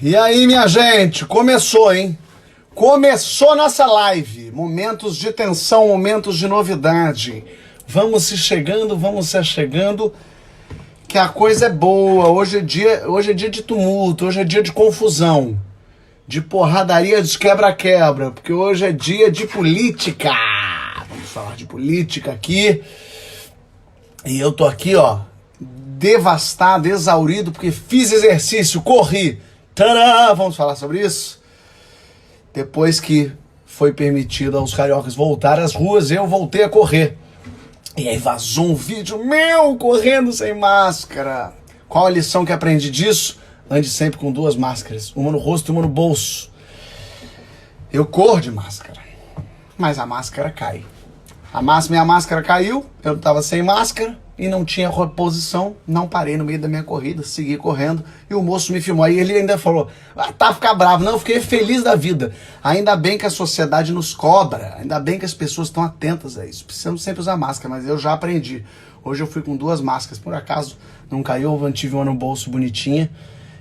E aí, minha gente, começou, hein? Começou nossa live. Momentos de tensão, momentos de novidade. Vamos se achegando, que a coisa é boa. Hoje é dia de tumulto, hoje é dia de confusão, de porradaria, de quebra-quebra, porque hoje é dia de política. Vamos falar de política aqui. E eu tô aqui, ó, devastado, exaurido, porque fiz exercício, corri. Tadã! Vamos falar sobre isso? Depois que foi permitido aos cariocas voltar às ruas, eu voltei a correr. E aí vazou um vídeo meu correndo sem máscara. Qual a lição que aprendi disso? Ande sempre com duas máscaras, uma no rosto e uma no bolso. Eu corro de máscara, mas a máscara cai. Minha máscara caiu, eu tava sem máscara e não tinha reposição, não parei no meio da minha corrida, segui correndo e o moço me filmou. Aí ele ainda falou, tá, ficar bravo. Não, eu fiquei feliz da vida. Ainda bem que a sociedade nos cobra, ainda bem que as pessoas estão atentas a isso. Precisamos sempre usar máscara, mas eu já aprendi. Hoje eu fui com duas máscaras, por acaso não caiu, eu mantive uma no bolso bonitinha,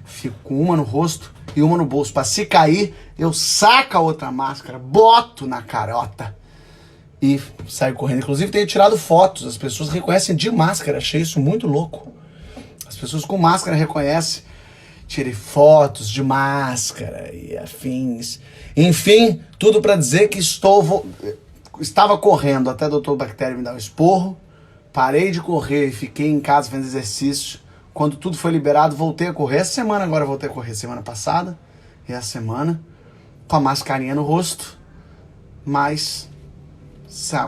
fico com uma no rosto e uma no bolso. Pra se cair, eu saco a outra máscara, boto na carota e saio correndo. Inclusive tenho tirado fotos, as pessoas reconhecem de máscara, achei isso muito louco. As pessoas com máscara reconhecem. Tirei fotos de máscara e afins. Enfim, tudo para dizer que estava correndo até o Dr. Bactéria me dar um esporro. Parei de correr e fiquei em casa fazendo exercício. Quando tudo foi liberado, voltei a correr. Essa semana agora eu voltei a correr, semana passada e essa semana, com a mascarinha no rosto. Mas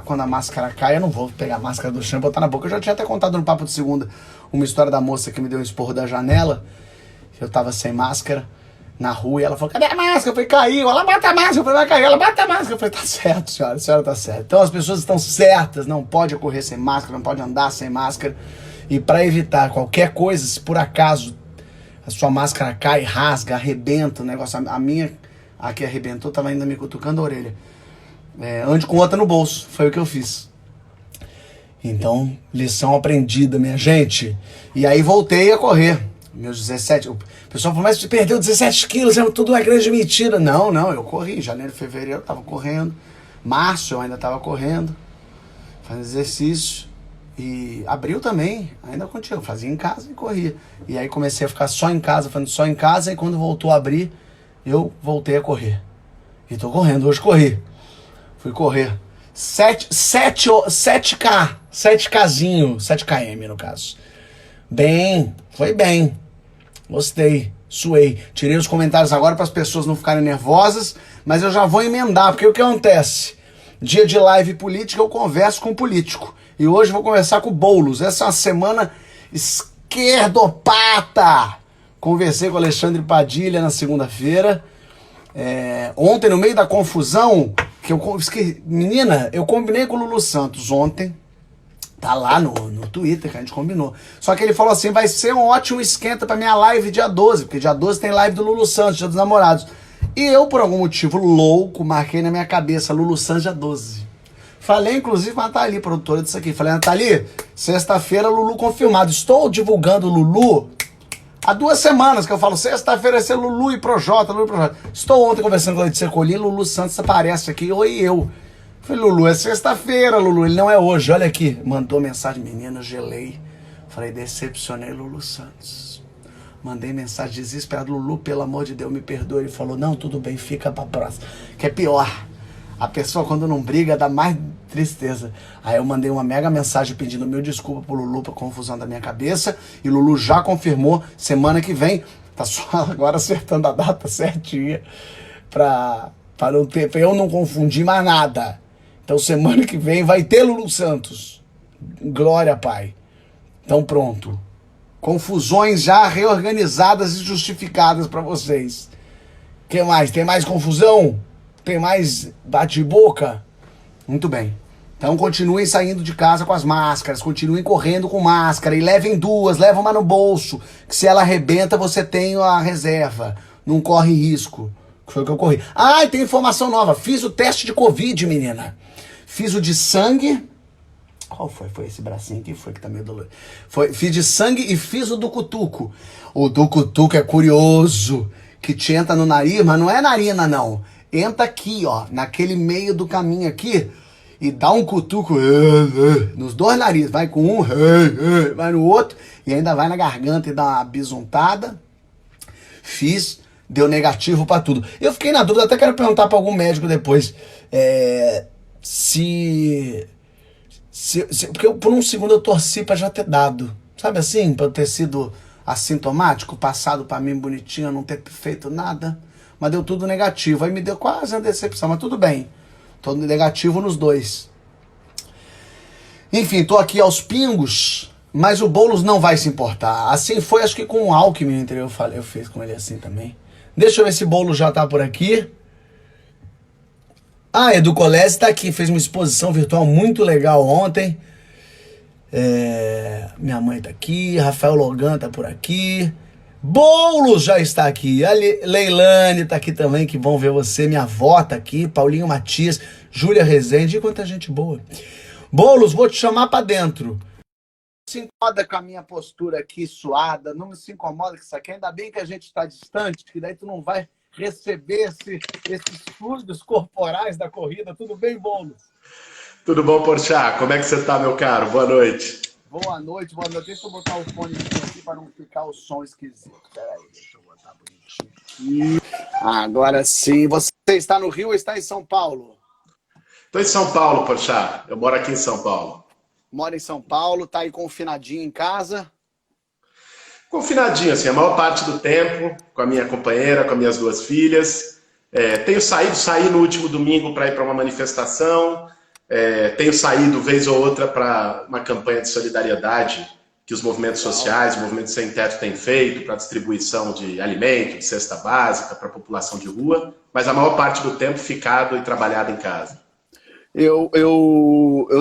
quando a máscara cai, eu não vou pegar a máscara do chão e botar na boca. Eu já tinha até contado no Papo de Segunda uma história da moça que me deu um esporro da janela. Eu tava sem máscara na rua e ela falou, cadê a máscara? Eu falei, caiu. Ela, bota a máscara. Eu falei, vai cair. Ela, bota a máscara. Eu falei, tá certo, senhora. A senhora tá certa. Então as pessoas estão certas. Não pode correr sem máscara, não pode andar sem máscara. E para evitar qualquer coisa, se por acaso a sua máscara cai, rasga, arrebenta o negócio. A minha, a que arrebentou, tava ainda me cutucando a orelha. Ande com outra no bolso. Foi o que eu fiz. Então, lição aprendida, minha gente. E aí voltei a correr. Meus 17... O pessoal falou, mas você perdeu 17 quilos, é tudo uma grande mentira. Não, eu corri. Em janeiro, fevereiro eu tava correndo. Março eu ainda tava correndo. Fazendo exercício. E abril também, ainda continuo. Fazia em casa e corria. E aí comecei a ficar só em casa, fazendo só em casa. E quando voltou a abrir, eu voltei a correr. E tô correndo, hoje corri. Fui correr 7km no caso. Bem, foi bem. Gostei, suei. Tirei os comentários agora para as pessoas não ficarem nervosas, mas eu já vou emendar, porque o que acontece? Dia de live política, eu converso com o político. E hoje eu vou conversar com o Boulos. Essa é uma semana esquerdopata. Conversei com o Alexandre Padilha na segunda-feira. Ontem, no meio da confusão, menina, eu combinei com o Lulu Santos ontem. Tá lá no Twitter que a gente combinou. Só que ele falou assim, vai ser um ótimo esquenta pra minha live dia 12, porque dia 12 tem live do Lulu Santos, dia dos namorados. E eu, por algum motivo louco, marquei na minha cabeça, Lulu Santos dia 12. Falei, inclusive, com a Nathalie, produtora disso aqui. Falei, Nathalie, sexta-feira Lulu confirmado. Estou divulgando Lulu há 2 semanas que eu falo, sexta-feira vai ser Lulu e Projota, Lulu e Projota. Estou ontem conversando com a Letícia Colin, Lulu Santos aparece aqui, oi eu. Falei, Lulu, é sexta-feira, Lulu, ele não é hoje, olha aqui. Mandou mensagem, menina, gelei. Falei, decepcionei Lulu Santos. Mandei mensagem desesperada, Lulu, pelo amor de Deus, me perdoe. Ele falou, não, tudo bem, fica pra próxima. Que é pior, a pessoa quando não briga dá mais tristeza. Aí eu mandei uma mega mensagem pedindo meu desculpa pro Lulu, pra confusão da minha cabeça. E Lulu já confirmou, semana que vem, tá só agora acertando a data certinha, pra eu não confundir mais nada. Então semana que vem vai ter Lulu Santos. Glória, Pai. Então pronto. Confusões já reorganizadas e justificadas para vocês. O que mais? Tem mais confusão? Tem mais bate-boca? Muito bem. Então continuem saindo de casa com as máscaras, continuem correndo com máscara e levem 2, leva uma no bolso, que se ela arrebenta você tem a reserva, não corre risco. Foi o que eu corri. Ah, e tem informação nova. Fiz o teste de Covid, menina. Fiz o de sangue. Qual foi? Foi esse bracinho aqui? Foi que tá meio dolorido. Fiz de sangue e fiz o do cutuco. O do cutuco é curioso. que te entra no nariz, mas não é narina, não. Entra aqui, ó, naquele meio do caminho aqui, e dá um cutuco nos dois narizes. Vai com um, vai no outro, e ainda vai na garganta e dá uma bisuntada. Fiz, deu negativo pra tudo. Eu fiquei na dúvida, até quero perguntar pra algum médico depois, porque por um segundo eu torci pra já ter dado. Sabe assim? Pra eu ter sido assintomático, passado pra mim bonitinho, não ter feito nada. Mas deu tudo negativo. Aí me deu quase uma decepção, mas tudo bem. Tô negativo nos dois. Enfim, tô aqui aos pingos, mas o Boulos não vai se importar. Assim foi, acho que com o Alckmin, entendeu? Eu fiz com ele assim também. Deixa eu ver se o Boulos já tá por aqui. Ah, Edu Colese tá aqui, fez uma exposição virtual muito legal ontem. Minha mãe tá aqui, Rafael Logan tá por aqui. Boulos já está aqui. A Leilane tá aqui também, que bom ver você. Minha avó tá aqui, Paulinho Matias, Júlia Rezende, e quanta gente boa. Boulos, vou te chamar pra dentro. Não se incomoda com a minha postura aqui suada, não se incomoda com isso aqui. Ainda bem que a gente tá distante, que daí tu não vai receber esses fluidos corporais da corrida. Tudo bem, Boulos? Tudo bom, Porchat? Como é que você tá, meu caro? Boa noite. Boa noite, boa noite. Deixa eu botar o fone aqui para não ficar o som esquisito. Peraí, deixa eu botar bonitinho aqui. Agora sim. Você está no Rio ou está em São Paulo? Estou em São Paulo, Porchat. Eu moro aqui em São Paulo. Mora em São Paulo, tá aí confinadinho em casa? Confinadinho, assim, a maior parte do tempo, com a minha companheira, com as minhas duas filhas. Saí no último domingo para ir para uma manifestação. Tenho saído, vez ou outra, para uma campanha de solidariedade que os movimentos sociais, o movimento sem teto tem feito para distribuição de alimento, de cesta básica para a população de rua, mas a maior parte do tempo ficado e trabalhado em casa. Eu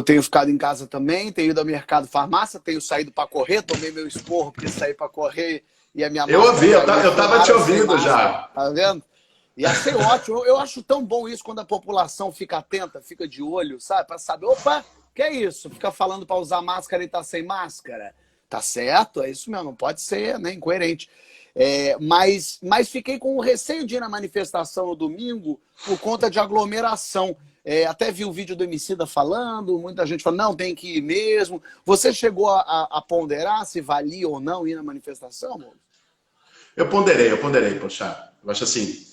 tenho ficado em casa também, tenho ido ao mercado farmácia, tenho saído para correr, tomei meu esporro porque saí para correr e a minha Eu ouvi, eu tava te ouvindo já. Tá vendo? E achei ótimo. Eu acho tão bom isso quando a população fica atenta, fica de olho, sabe? Para saber, opa, que é isso? Fica falando para usar máscara e tá sem máscara. Tá certo, é isso mesmo, não pode ser, né, incoerente. Mas fiquei com o receio de ir na manifestação no domingo por conta de aglomeração. Até vi o vídeo do Emicida falando, muita gente falando, não, tem que ir mesmo. Você chegou a ponderar se valia ou não ir na manifestação, amor? Eu ponderei, Porchat. Eu acho assim,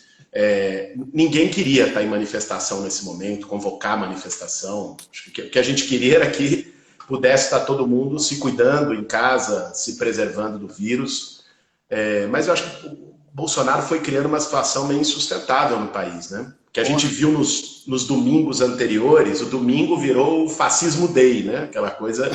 ninguém queria estar em manifestação nesse momento, convocar manifestação. Acho que o que a gente queria era que pudesse estar todo mundo se cuidando em casa, se preservando do vírus. Mas eu acho que o Bolsonaro foi criando uma situação meio insustentável no país, né? Que a gente viu nos domingos anteriores, o domingo virou o fascismo day, né? Aquela coisa,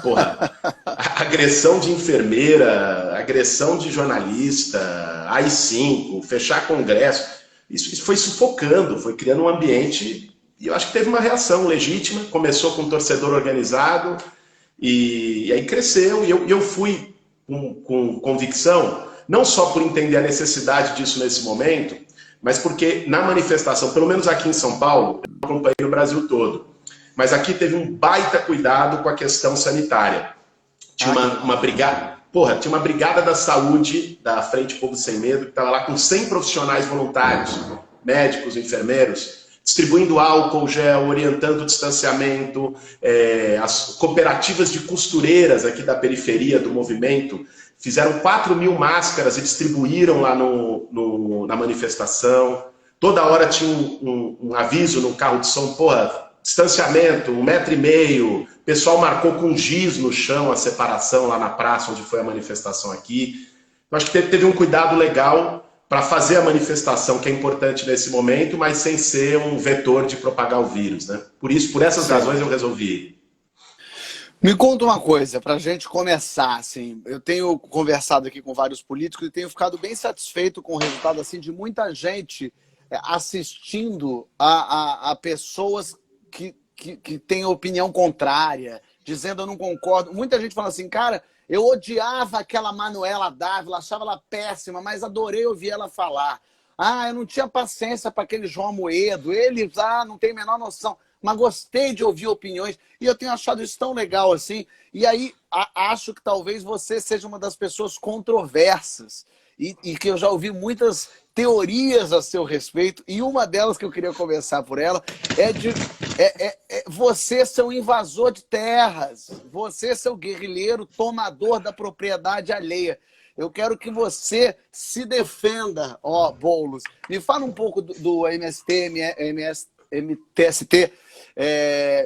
porra, agressão de enfermeira, agressão de jornalista, AI-5, fechar congresso. Isso foi sufocando, foi criando um ambiente, e eu acho que teve uma reação legítima, começou com um torcedor organizado, e aí cresceu, e eu fui com convicção, não só por entender a necessidade disso nesse momento, mas porque na manifestação, pelo menos aqui em São Paulo, eu acompanhei o Brasil todo, mas aqui teve um baita cuidado com a questão sanitária. Tinha uma brigada, tinha uma brigada da saúde da Frente Povo Sem Medo, que estava lá com 100 profissionais voluntários, médicos, enfermeiros, distribuindo álcool gel, orientando o distanciamento, as cooperativas de costureiras aqui da periferia do movimento fizeram 4.000 máscaras e distribuíram lá na manifestação. Toda hora tinha um aviso no carro de som, distanciamento, 1,5 metro. O pessoal marcou com giz no chão a separação lá na praça onde foi a manifestação aqui. Eu acho que teve um cuidado legal para fazer a manifestação, que é importante nesse momento, mas sem ser um vetor de propagar o vírus, né? Por essas razões eu resolvi ir. Me conta uma coisa, para a gente começar, assim, eu tenho conversado aqui com vários políticos e tenho ficado bem satisfeito com o resultado, assim, de muita gente assistindo a pessoas que têm opinião contrária, dizendo eu não concordo. Muita gente fala assim, cara, eu odiava aquela Manuela Dávila, achava ela péssima, mas adorei ouvir ela falar. Eu não tinha paciência para aquele João Amoedo, eles, não tem a menor noção. Mas gostei de ouvir opiniões e eu tenho achado isso tão legal assim. E aí acho que talvez você seja uma das pessoas controversas. e que eu já ouvi muitas teorias a seu respeito, e uma delas que eu queria começar por ela você ser um invasor de terras, você ser o guerrilheiro tomador da propriedade alheia. Eu quero que você se defenda, Boulos. Me fala um pouco do MTST,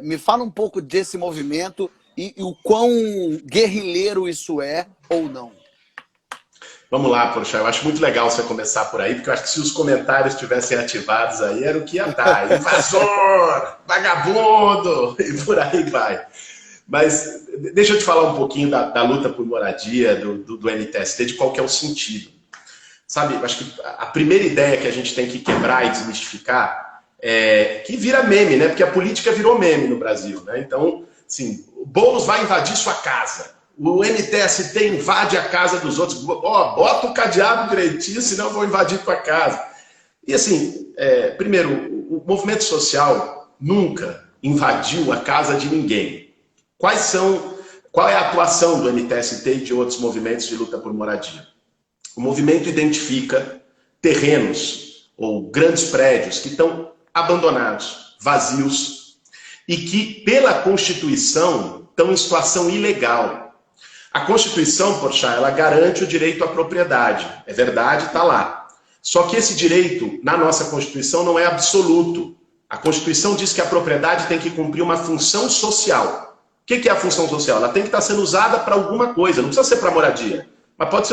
me fala um pouco desse movimento e o quão guerrilheiro isso é ou não. Vamos lá, Porchat, eu acho muito legal você começar por aí, porque eu acho que se os comentários estivessem ativados aí, era o que ia dar. Invasor, vagabundo, e por aí vai. Mas deixa eu te falar um pouquinho da luta por moradia, do MTST, de qual que é o sentido. Sabe, eu acho que a primeira ideia que a gente tem que quebrar e desmistificar é que vira meme, né? Porque a política virou meme no Brasil, né? Então, assim, o Boulos vai invadir sua casa. O MTST invade a casa dos outros. Bota o cadeado direitinho, senão eu vou invadir tua casa. E assim, primeiro, o movimento social nunca invadiu a casa de ninguém. Qual é a atuação do MTST e de outros movimentos de luta por moradia? O movimento identifica terrenos ou grandes prédios que estão abandonados, vazios, e que, pela Constituição, estão em situação ilegal. A Constituição, Porchat, ela garante o direito à propriedade. É verdade, está lá. Só que esse direito, na nossa Constituição, não é absoluto. A Constituição diz que a propriedade tem que cumprir uma função social. O que é a função social? Ela tem que estar sendo usada para alguma coisa, não precisa ser para moradia. Mas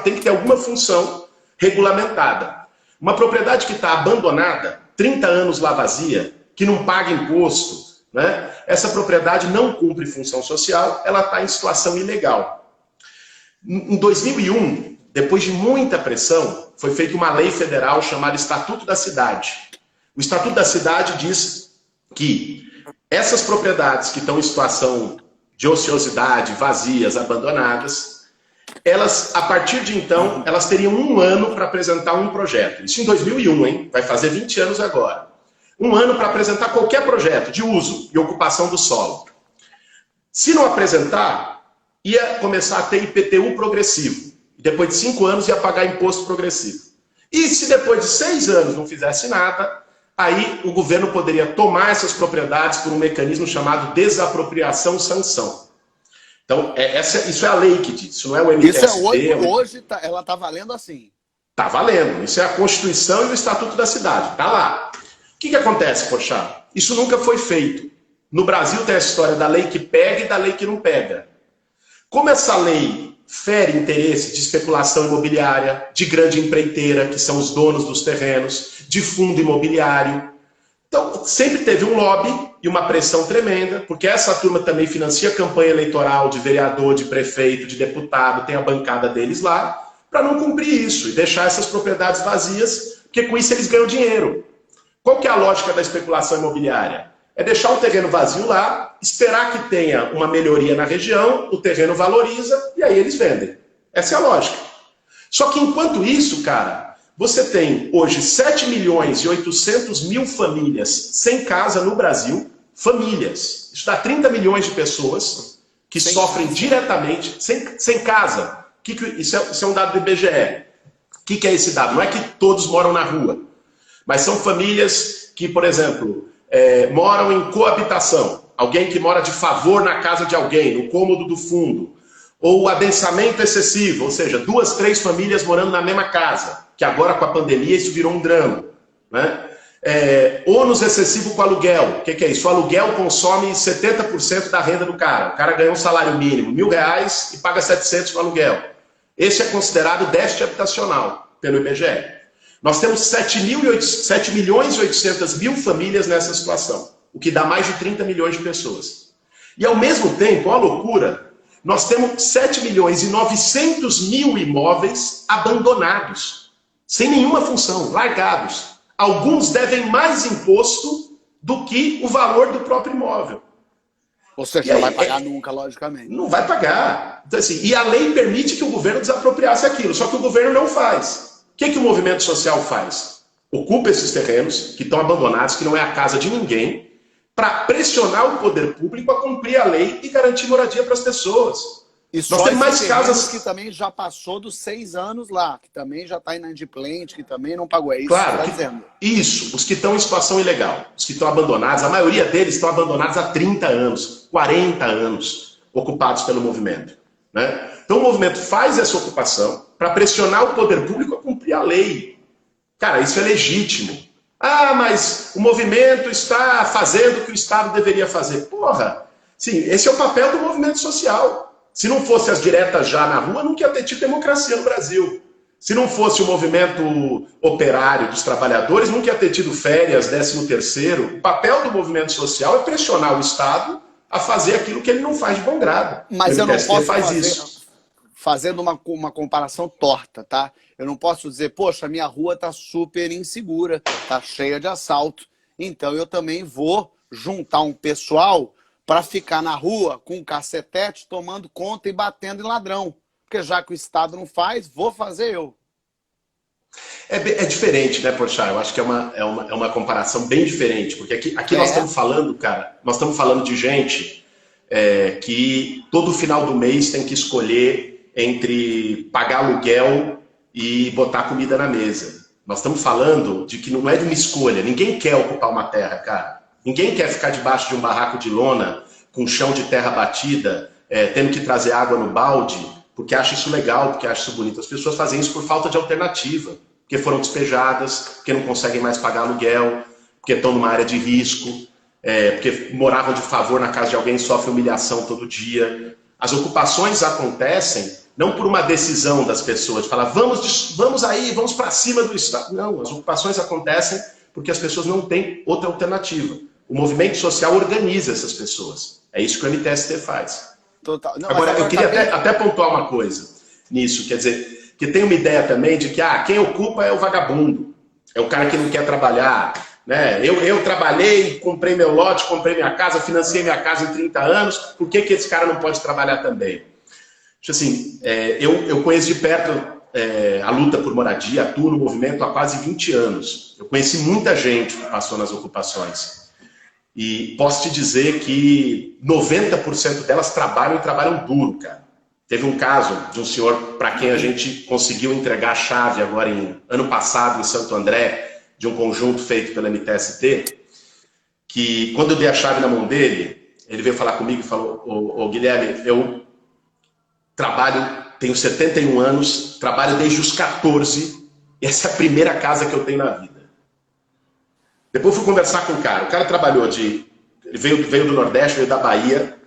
tem que ter alguma função regulamentada. Uma propriedade que está abandonada, 30 anos lá vazia, que não paga imposto, né? Essa propriedade não cumpre função social, ela está em situação ilegal. Em 2001, depois de muita pressão, foi feita uma lei federal chamada Estatuto da Cidade. O Estatuto da Cidade diz que essas propriedades que estão em situação de ociosidade, vazias, abandonadas, elas, a partir de então, elas teriam 1 ano para apresentar um projeto. Isso em 2001, hein? Vai fazer 20 anos agora. 1 ano para apresentar qualquer projeto de uso e ocupação do solo. Se não apresentar, ia começar a ter IPTU progressivo. E depois de 5 anos ia pagar imposto progressivo. E se depois de 6 anos não fizesse nada, aí o governo poderia tomar essas propriedades por um mecanismo chamado desapropriação-sanção. Então, isso é a lei que diz, isso não é o MTST. Isso hoje ela está valendo assim. Está valendo. Isso é a Constituição e o Estatuto da Cidade. Está lá. O que acontece, Porchat? Isso nunca foi feito. No Brasil tem a história da lei que pega e da lei que não pega. Como essa lei fere interesse de especulação imobiliária, de grande empreiteira, que são os donos dos terrenos, de fundo imobiliário. Então, sempre teve um lobby e uma pressão tremenda, porque essa turma também financia campanha eleitoral de vereador, de prefeito, de deputado, tem a bancada deles lá, para não cumprir isso e deixar essas propriedades vazias, porque com isso eles ganham dinheiro. Qual que é a lógica da especulação imobiliária? É deixar o terreno vazio lá, esperar que tenha uma melhoria na região, o terreno valoriza e aí eles vendem. Essa é a lógica. Só que enquanto isso, cara, você tem hoje 7.800.000 famílias sem casa no Brasil, famílias. Isso dá 30 milhões de pessoas que sofrem diretamente, sem casa. Isso é um dado do IBGE. O que é esse dado? Não é que todos moram na rua. Mas são famílias que, por exemplo, moram em coabitação. Alguém que mora de favor na casa de alguém, no cômodo do fundo. Ou adensamento excessivo, ou seja, 2, 3 famílias morando na mesma casa. Que agora, com a pandemia, isso virou um drama. Né? Ônus excessivo com aluguel. O que é isso? O aluguel consome 70% da renda do cara. O cara ganhou um salário mínimo, R$1.000, e paga 700 no aluguel. Esse é considerado déficit habitacional pelo IBGE. Nós temos 7.800.000 famílias nessa situação, o que dá mais de 30 milhões de pessoas. E ao mesmo tempo, ó loucura, nós temos 7.900.000 imóveis abandonados, sem nenhuma função, largados. Alguns devem mais imposto do que o valor do próprio imóvel. Ou seja, não vai pagar nunca, logicamente. Não vai pagar. Então, assim, e a lei permite que o governo desapropriasse aquilo, só que o governo não faz. O que o movimento social faz? Ocupa esses terrenos que estão abandonados, que não é a casa de ninguém, para pressionar o poder público a cumprir a lei e garantir moradia para as pessoas. E Nós só temos mais esses casas que também já passou dos 6 anos lá, que também já está inadimplente, que também não pagou. É isso Claro, que você está dizendo. isso, os que estão em situação ilegal, os que estão abandonados, a maioria deles estão abandonados há 30 anos, 40 anos, ocupados pelo movimento. Né? Então o movimento faz essa ocupação para pressionar o poder público a cumprir a lei. Cara, isso é legítimo. Ah, mas o movimento está fazendo o que o Estado deveria fazer. Porra, sim, esse é o papel do movimento social. Se não fosse as diretas já na rua, nunca ia ter tido democracia no Brasil. Se não fosse o movimento operário dos trabalhadores, nunca ia ter tido férias, 13º. O papel do movimento social é pressionar o Estado a fazer aquilo que ele não faz de bom grado. Mas eu não posso faz fazer, isso. fazendo uma comparação torta, tá? Eu não posso dizer, poxa, minha rua tá super insegura, tá cheia de assalto. Então eu também vou juntar um pessoal para ficar na rua com um cacetete tomando conta e batendo em ladrão. Porque já que o Estado não faz, vou fazer eu. É diferente, né, Porchat? Eu acho que é uma comparação bem diferente, porque aqui nós estamos falando, cara, nós estamos falando de gente que todo final do mês tem que escolher entre pagar aluguel e botar comida na mesa. Nós estamos falando de que não é de uma escolha. Ninguém quer ocupar uma terra, cara. Ninguém quer ficar debaixo de um barraco de lona, com chão de terra batida, tendo que trazer água no balde, porque acha isso legal, porque acha isso bonito. As pessoas fazem isso por falta de alternativa, porque foram despejadas, porque não conseguem mais pagar aluguel, porque estão numa área de risco, porque moravam de favor na casa de alguém e sofrem humilhação todo dia. As ocupações acontecem não por uma decisão das pessoas, de falar, vamos aí, vamos para cima do Estado. Não, as ocupações acontecem porque as pessoas não têm outra alternativa. O movimento social organiza essas pessoas. É isso que o MTST faz. Total. Não, agora, eu queria também... até pontuar uma coisa nisso, quer dizer, que tem uma ideia também de que quem ocupa é o vagabundo, é o cara que não quer trabalhar. Né? Eu trabalhei, comprei meu lote, comprei minha casa, financiei minha casa em 30 anos, por que esse cara não pode trabalhar também? Assim, eu conheço de perto a luta por moradia, atuo no movimento há quase 20 anos. Eu conheci muita gente que passou nas ocupações. E posso te dizer que 90% delas trabalham e trabalham duro, cara. Teve um caso de um senhor para quem a gente conseguiu entregar a chave agora ano passado em Santo André, de um conjunto feito pela MTST, que quando eu dei a chave na mão dele, ele veio falar comigo e falou, ô Guilherme, eu trabalho, tenho 71 anos, trabalho desde os 14, e essa é a primeira casa que eu tenho na vida. Depois fui conversar com o cara trabalhou ele veio do Nordeste, veio da Bahia,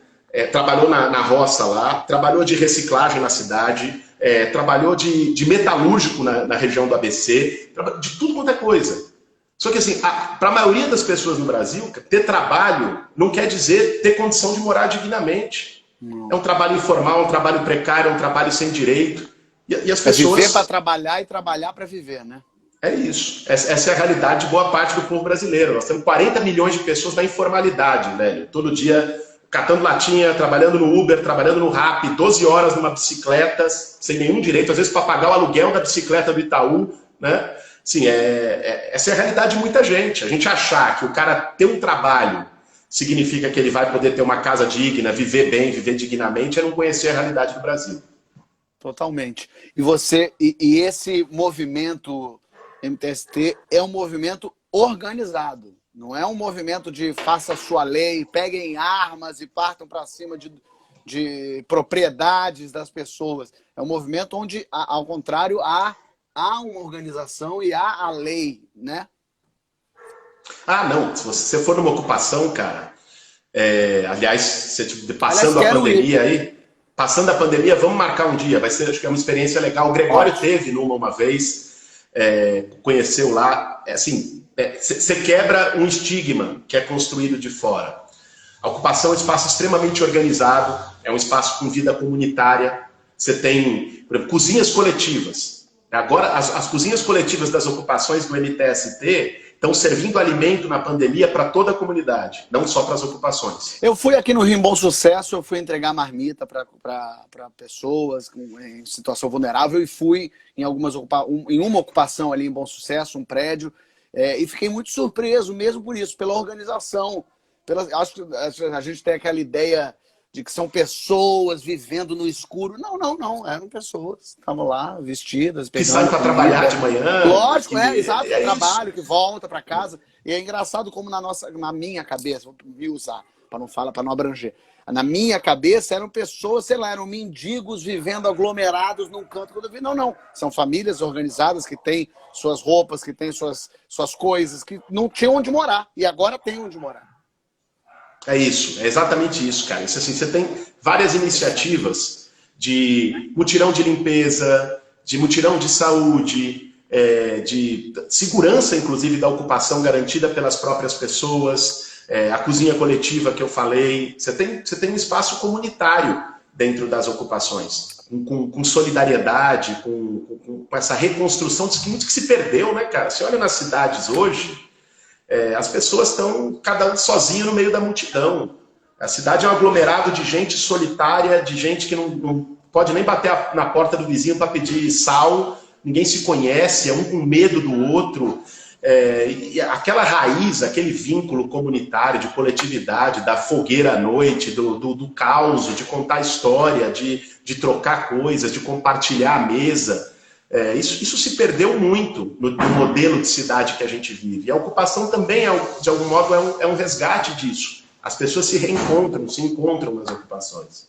trabalhou na roça lá, trabalhou de reciclagem na cidade, trabalhou de metalúrgico na região do ABC, de tudo quanto é coisa. Só que assim, para a maioria das pessoas no Brasil, ter trabalho não quer dizer ter condição de morar dignamente. Não. É um trabalho informal, um trabalho precário, um trabalho sem direito. E as pessoas... viver para trabalhar e trabalhar para viver, né? É isso. Essa é a realidade de boa parte do povo brasileiro. Nós temos 40 milhões de pessoas na informalidade, velho. Todo dia catando latinha, trabalhando no Uber, trabalhando no Rappi, 12 horas numa bicicleta, sem nenhum direito, às vezes para pagar o aluguel da bicicleta do Itaú, né? Sim, essa é a realidade de muita gente. A gente achar que o cara ter um trabalho significa que ele vai poder ter uma casa digna, viver bem, viver dignamente, é não conhecer a realidade do Brasil. Totalmente. E esse movimento MTST é um movimento organizado. Não é um movimento de faça sua lei, peguem armas e partam para cima de propriedades das pessoas. É um movimento onde, ao contrário, há uma organização e há a lei, né? Não. Se você for numa ocupação, cara, aliás, passando a pandemia aí, passando a pandemia, vamos marcar um dia. Vai ser, acho que é uma experiência legal. O Gregório teve uma vez, conheceu lá. Você quebra um estigma que é construído de fora. A ocupação é um espaço extremamente organizado, é um espaço com vida comunitária. Você tem, por exemplo, cozinhas coletivas. Agora, as cozinhas coletivas das ocupações do MTST estão servindo alimento na pandemia para toda a comunidade, não só para as ocupações. Eu fui aqui no Rio em Bom Sucesso, eu fui entregar marmita para pessoas em situação vulnerável e fui em uma ocupação ali em Bom Sucesso, um prédio, e fiquei muito surpreso mesmo por isso, pela organização. Acho que a gente tem aquela ideia de que são pessoas vivendo no escuro. Não, não, não. Eram pessoas. Estavam lá, vestidas, que saem para trabalhar de manhã. Lógico, exato. Trabalho, que volta para casa. E é engraçado como na minha cabeça, vou me usar, para não falar, para não abranger. Na minha cabeça eram pessoas, sei lá, eram mendigos vivendo aglomerados num canto. Quando eu vi, não, não. São famílias organizadas que têm suas roupas, que têm suas coisas, que não tinham onde morar. E agora tem onde morar. É isso, é exatamente isso, cara. Isso, assim, você tem várias iniciativas de mutirão de limpeza, de mutirão de saúde, de segurança, inclusive, da ocupação garantida pelas próprias pessoas, a cozinha coletiva que eu falei. Você tem um espaço comunitário dentro das ocupações, com solidariedade, com essa reconstrução de muito que se perdeu, né, cara? Você olha nas cidades hoje, as pessoas estão cada um sozinho no meio da multidão. A cidade é um aglomerado de gente solitária, de gente que não pode nem bater na porta do vizinho para pedir sal, ninguém se conhece, é um com medo do outro. E aquela raiz, aquele vínculo comunitário, de coletividade, da fogueira à noite, do caos, de contar história, de trocar coisas, de compartilhar a mesa. Isso se perdeu muito no modelo de cidade que a gente vive. E a ocupação também, de algum modo, é um resgate disso. As pessoas se reencontram, se encontram nas ocupações.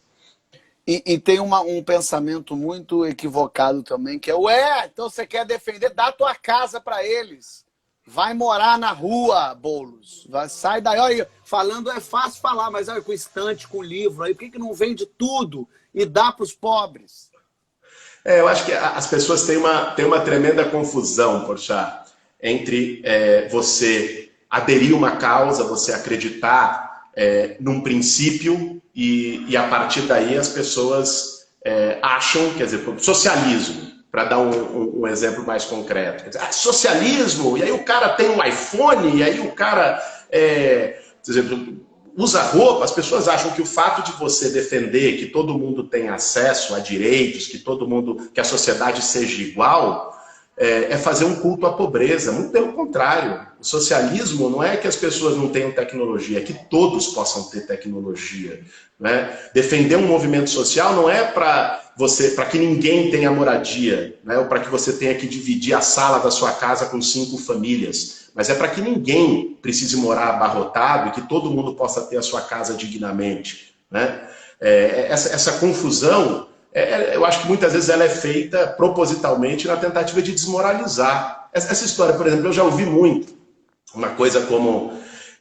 E tem um pensamento muito equivocado também, que é, então você quer defender, dá tua casa para eles. Vai morar na rua, Boulos. Sai daí. Olha, falando é fácil falar, mas olha, com estante, com livro, aí por que não vende tudo e dá para os pobres? Eu acho que as pessoas têm uma tremenda confusão, Porchat, entre você aderir a uma causa, você acreditar num princípio e a partir daí as pessoas acham, quer dizer, socialismo, para dar um exemplo mais concreto. Quer dizer, socialismo, e aí o cara tem um iPhone, e aí o cara usa roupa. As pessoas acham que o fato de você defender que todo mundo tem acesso a direitos, que a sociedade seja igual, é fazer um culto à pobreza. Muito pelo contrário. O socialismo não é que as pessoas não tenham tecnologia, é que todos possam ter tecnologia. Né? Defender um movimento social não é para que ninguém tenha moradia, né? Ou para que você tenha que dividir a sala da sua casa com 5 famílias, mas é para que ninguém precise morar abarrotado e que todo mundo possa ter a sua casa dignamente. Né? Essa confusão, eu acho que muitas vezes ela é feita propositalmente na tentativa de desmoralizar. Essa história, por exemplo, eu já ouvi muito. Uma coisa como...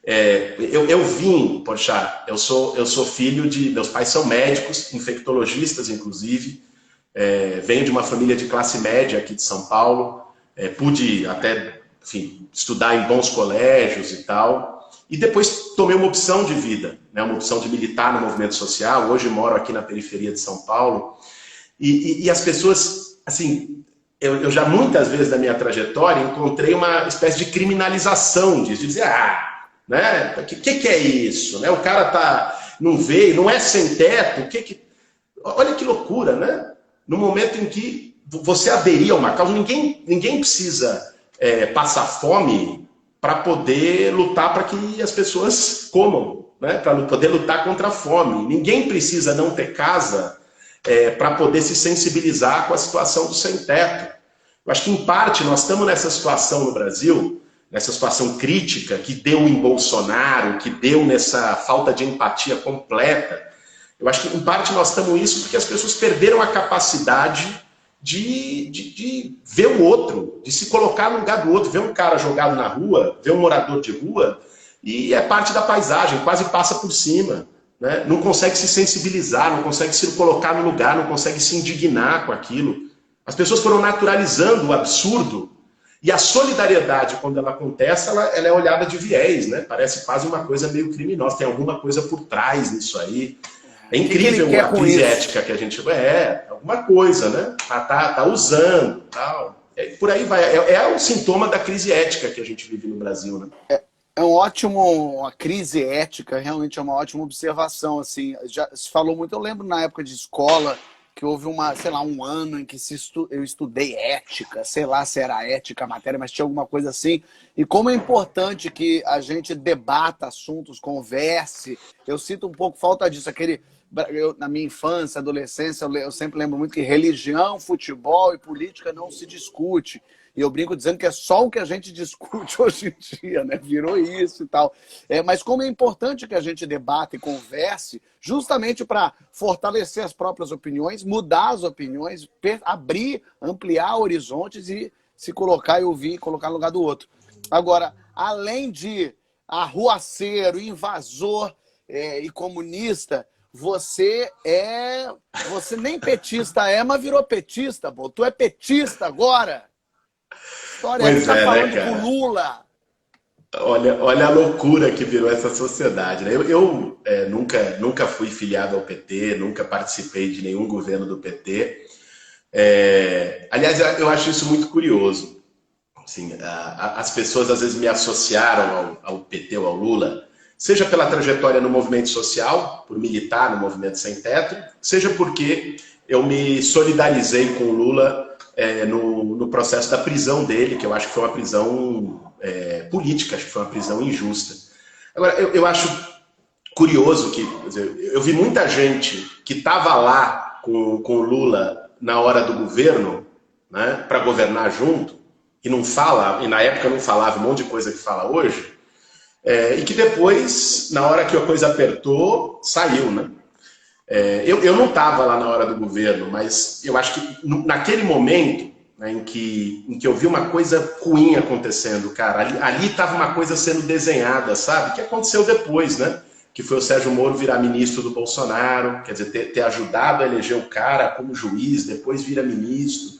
eu vim, Porchat, eu sou filho de... Meus pais são médicos, infectologistas, inclusive. Venho de uma família de classe média aqui de São Paulo. Pude até, enfim, estudar em bons colégios e tal. E depois tomei uma opção de vida, né? Uma opção de militar no movimento social. Hoje moro aqui na periferia de São Paulo. E as pessoas, assim... Eu já muitas vezes na minha trajetória encontrei uma espécie de criminalização disso, de dizer, né? O que é isso? Né? O cara não veio, não é sem teto. Olha que loucura, né? No momento em que você aderir a uma causa, ninguém precisa passar fome para poder lutar para que as pessoas comam, né? Para poder lutar contra a fome. Ninguém precisa não ter casa para poder se sensibilizar com a situação do sem-teto. Eu acho que, em parte, nós estamos nessa situação no Brasil, nessa situação crítica que deu em Bolsonaro, que deu nessa falta de empatia completa. Eu acho que, em parte, nós estamos isso porque as pessoas perderam a capacidade de ver o outro, de se colocar no lugar do outro, ver um cara jogado na rua, ver um morador de rua, e é parte da paisagem, quase passa por cima. Né? Não consegue se sensibilizar, não consegue se colocar no lugar, não consegue se indignar com aquilo. As pessoas foram naturalizando o absurdo e a solidariedade, quando ela acontece, ela é olhada de viés, né? Parece quase uma coisa meio criminosa, tem alguma coisa por trás nisso aí. É incrível a crise ética que a gente... alguma coisa, né? Tá usando, tal. Por aí vai. É um sintoma da crise ética que a gente vive no Brasil, né? A crise ética realmente é uma ótima observação, assim, já se falou muito, eu lembro na época de escola, que houve um ano em que eu estudei ética, sei lá se era ética a matéria, mas tinha alguma coisa assim, e como é importante que a gente debata assuntos, converse, eu sinto um pouco falta disso, Na minha infância, adolescência, eu sempre lembro muito que religião, futebol e política não se discute. E eu brinco dizendo que é só o que a gente discute hoje em dia, né? Virou isso e tal. Mas como é importante que a gente debata e converse, justamente para fortalecer as próprias opiniões, mudar as opiniões, abrir, ampliar horizontes e se colocar e ouvir, colocar no lugar do outro. Agora, além de arruaceiro, invasor e comunista, você nem petista mas virou petista, pô. Tu é petista agora. História, Pois tá é, falando né, cara? com Lula. Olha a loucura que virou essa sociedade, né? Eu nunca fui filiado ao PT, nunca participei de nenhum governo do PT. Aliás, eu acho isso muito curioso. Assim, as pessoas às vezes me associaram ao PT ou ao Lula, seja pela trajetória no movimento social, por militar no movimento sem teto, seja porque eu me solidarizei com o Lula no processo da prisão dele, que eu acho que foi uma prisão política, acho que foi uma prisão injusta. Agora, eu acho curioso que, quer dizer, eu vi muita gente que estava lá com o Lula na hora do governo, né, para governar junto, e não fala, e na época não falava um monte de coisa que fala hoje, e que depois, na hora que a coisa apertou, saiu, né? Eu não estava lá na hora do governo, mas eu acho que naquele momento, né, em que eu vi uma coisa ruim acontecendo, cara, ali estava uma coisa sendo desenhada, sabe? Que aconteceu depois, né? Que foi o Sérgio Moro virar ministro do Bolsonaro, quer dizer, ter ajudado a eleger o cara como juiz, depois vira ministro.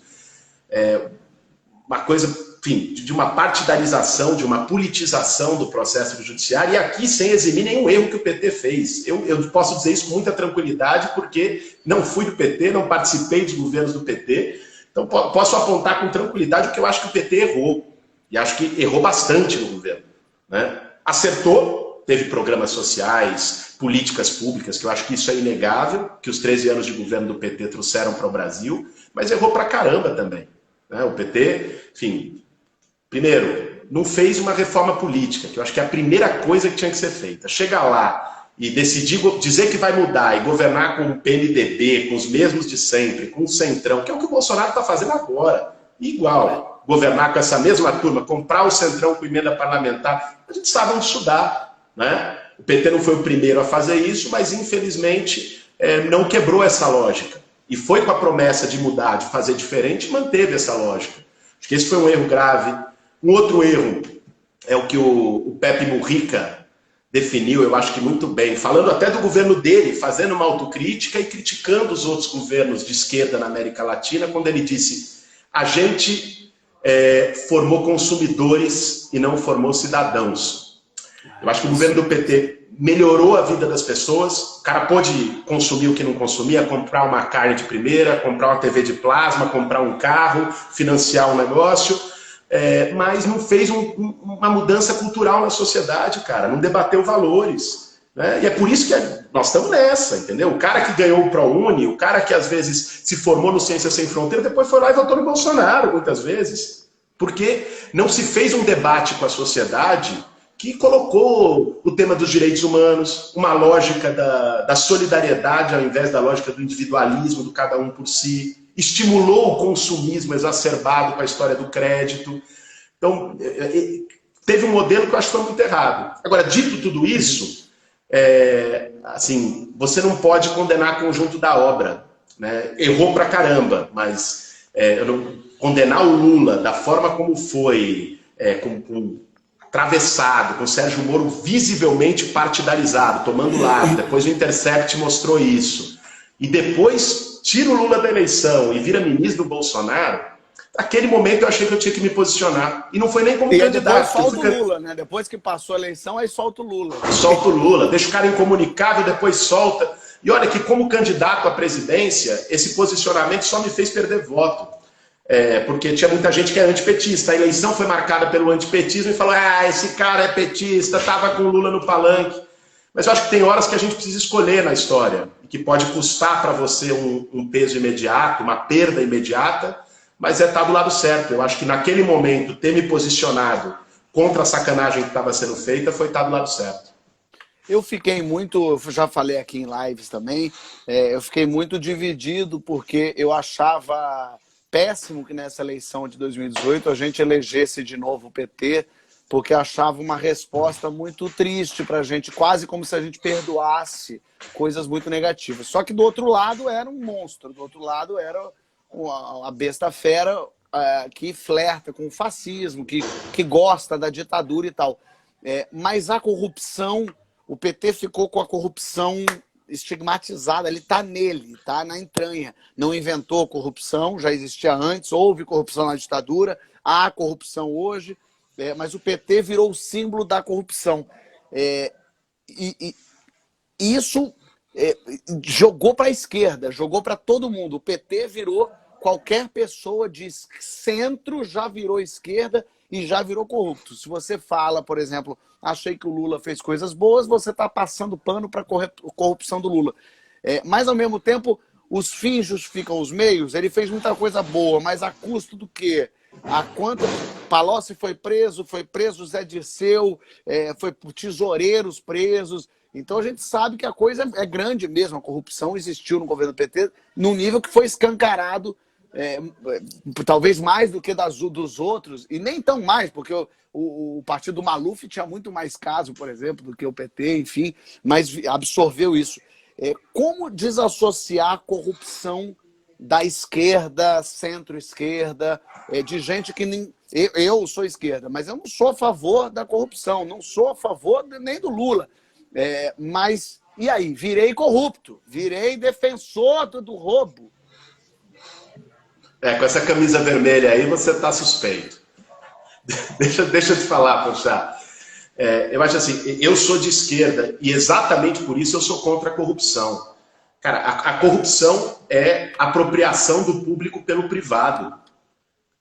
Uma coisa, enfim, de uma partidarização, de uma politização do processo judiciário, e aqui sem eximir nenhum erro que o PT fez. Eu posso dizer isso com muita tranquilidade, porque não fui do PT, não participei de governos do PT, então posso apontar com tranquilidade o que eu acho que o PT errou, e acho que errou bastante no governo, né? Acertou, teve programas sociais, políticas públicas, que eu acho que isso é inegável, que os 13 anos de governo do PT trouxeram para o Brasil, mas errou pra caramba também. O PT, enfim, primeiro, não fez uma reforma política, que eu acho que é a primeira coisa que tinha que ser feita. Chegar lá e dizer que vai mudar e governar com o PMDB, com os mesmos de sempre, com o Centrão, que é o que o Bolsonaro está fazendo agora. Igual, governar com essa mesma turma, comprar o Centrão com emenda parlamentar, a gente sabe onde estudar, né? O PT não foi o primeiro a fazer isso, mas infelizmente não quebrou essa lógica. E foi com a promessa de mudar, de fazer diferente, manteve essa lógica. Acho que esse foi um erro grave. Um outro erro é o que o Pepe Mujica definiu, eu acho que muito bem, falando até do governo dele, fazendo uma autocrítica e criticando os outros governos de esquerda na América Latina, quando ele disse: a gente formou consumidores e não formou cidadãos. Eu acho que o governo do PT melhorou a vida das pessoas, o cara pôde consumir o que não consumia, comprar uma carne de primeira, comprar uma TV de plasma, comprar um carro, financiar um negócio, mas não fez uma mudança cultural na sociedade, cara, não debateu valores, né? E é por isso que nós estamos nessa, entendeu? O cara que ganhou o ProUni, o cara que às vezes se formou no Ciências Sem Fronteira, depois foi lá e votou no Bolsonaro, muitas vezes, porque não se fez um debate com a sociedade que colocou o tema dos direitos humanos, uma lógica da solidariedade ao invés da lógica do individualismo, do cada um por si, estimulou o consumismo exacerbado com a história do crédito. Então, teve um modelo que eu acho que foi muito errado. Agora, dito tudo isso, assim, você não pode condenar o conjunto da obra, né? Errou pra caramba, mas condenar o Lula da forma como foi, atravessado, com o Sérgio Moro visivelmente partidarizado, tomando lado, depois o Intercept mostrou isso, e depois tira o Lula da eleição e vira ministro do Bolsonaro, naquele momento eu achei que eu tinha que me posicionar, e não foi nem como candidato. Depois solta o Lula, né? Depois que passou a eleição, aí solta o Lula. Solta o Lula, deixa o cara incomunicável, depois solta, e olha que como candidato à presidência, esse posicionamento só me fez perder voto. Porque tinha muita gente que é antipetista. A eleição foi marcada pelo antipetismo e falou: esse cara é petista, estava com o Lula no palanque. Mas eu acho que tem horas que a gente precisa escolher na história, e que pode custar para você um peso imediato, uma perda imediata, mas estar do lado certo. Eu acho que naquele momento, ter me posicionado contra a sacanagem que estava sendo feita foi estar do lado certo. Eu fiquei muito, eu já falei aqui em lives também, eu fiquei muito dividido porque eu achava péssimo que nessa eleição de 2018 a gente elegesse de novo o PT, porque achava uma resposta muito triste para a gente, quase como se a gente perdoasse coisas muito negativas. Só que do outro lado era um monstro, do outro lado era a besta fera que flerta com o fascismo, que gosta da ditadura e tal. Mas a corrupção, o PT ficou com a corrupção estigmatizada, ele está nele, está na entranha. Não inventou corrupção, já existia antes, houve corrupção na ditadura, há corrupção hoje, mas o PT virou o símbolo da corrupção. E isso jogou para a esquerda, jogou para todo mundo. O PT virou, qualquer pessoa de centro já virou esquerda e já virou corrupto. Se você fala, por exemplo, achei que o Lula fez coisas boas, você está passando pano para a corrupção do Lula. Mas, ao mesmo tempo, os fins justificam os meios. Ele fez muita coisa boa, mas a custo do quê? A quanto Palocci foi preso Zé Dirceu, foi por tesoureiros presos. Então a gente sabe que a coisa é grande mesmo. A corrupção existiu no governo do PT num nível que foi escancarado, talvez mais do que dos outros, e nem tão mais, porque o partido do Maluf tinha muito mais caso, por exemplo, do que o PT, enfim, mas absorveu isso. Como desassociar a corrupção da esquerda, centro-esquerda, de gente que nem... Eu sou esquerda, mas eu não sou a favor da corrupção, não sou a favor nem do Lula. Mas, e aí? Virei corrupto, virei defensor do roubo. Com essa camisa vermelha aí você está suspeito. Deixa eu te falar, Porchat. Eu acho assim, eu sou de esquerda e exatamente por isso eu sou contra a corrupção. Cara, a corrupção é apropriação do público pelo privado.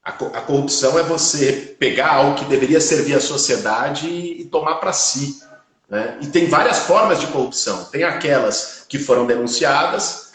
A corrupção é você pegar algo que deveria servir à sociedade e tomar para si, né? E tem várias formas de corrupção. Tem aquelas que foram denunciadas,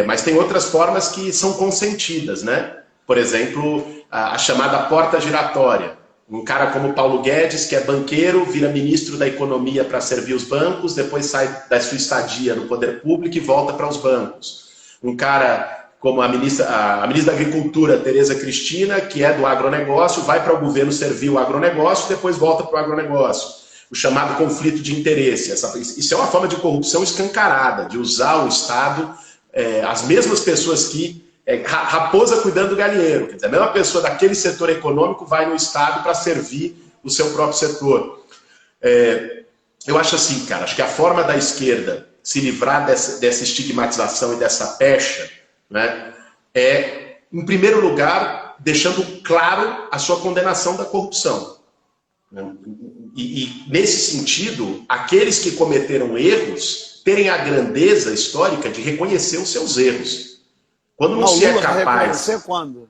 mas tem outras formas que são consentidas, né? Por exemplo, a chamada porta giratória. Um cara como Paulo Guedes, que é banqueiro, vira ministro da economia para servir os bancos, depois sai da sua estadia no poder público e volta para os bancos. Um cara como a ministra da Agricultura, Tereza Cristina, que é do agronegócio, vai para o governo servir o agronegócio, depois volta para o agronegócio. O chamado conflito de interesse. Isso é uma forma de corrupção escancarada, de usar o Estado, as mesmas pessoas que... raposa cuidando do galinheiro. Quer dizer, a mesma pessoa daquele setor econômico vai no Estado para servir o seu próprio setor. Eu acho assim, cara, acho que a forma da esquerda se livrar dessa estigmatização e dessa pecha, né, em primeiro lugar, deixando claro a sua condenação da corrupção. E nesse sentido, aqueles que cometeram erros terem a grandeza histórica de reconhecer os seus erros. Quando não se é capaz... Quando?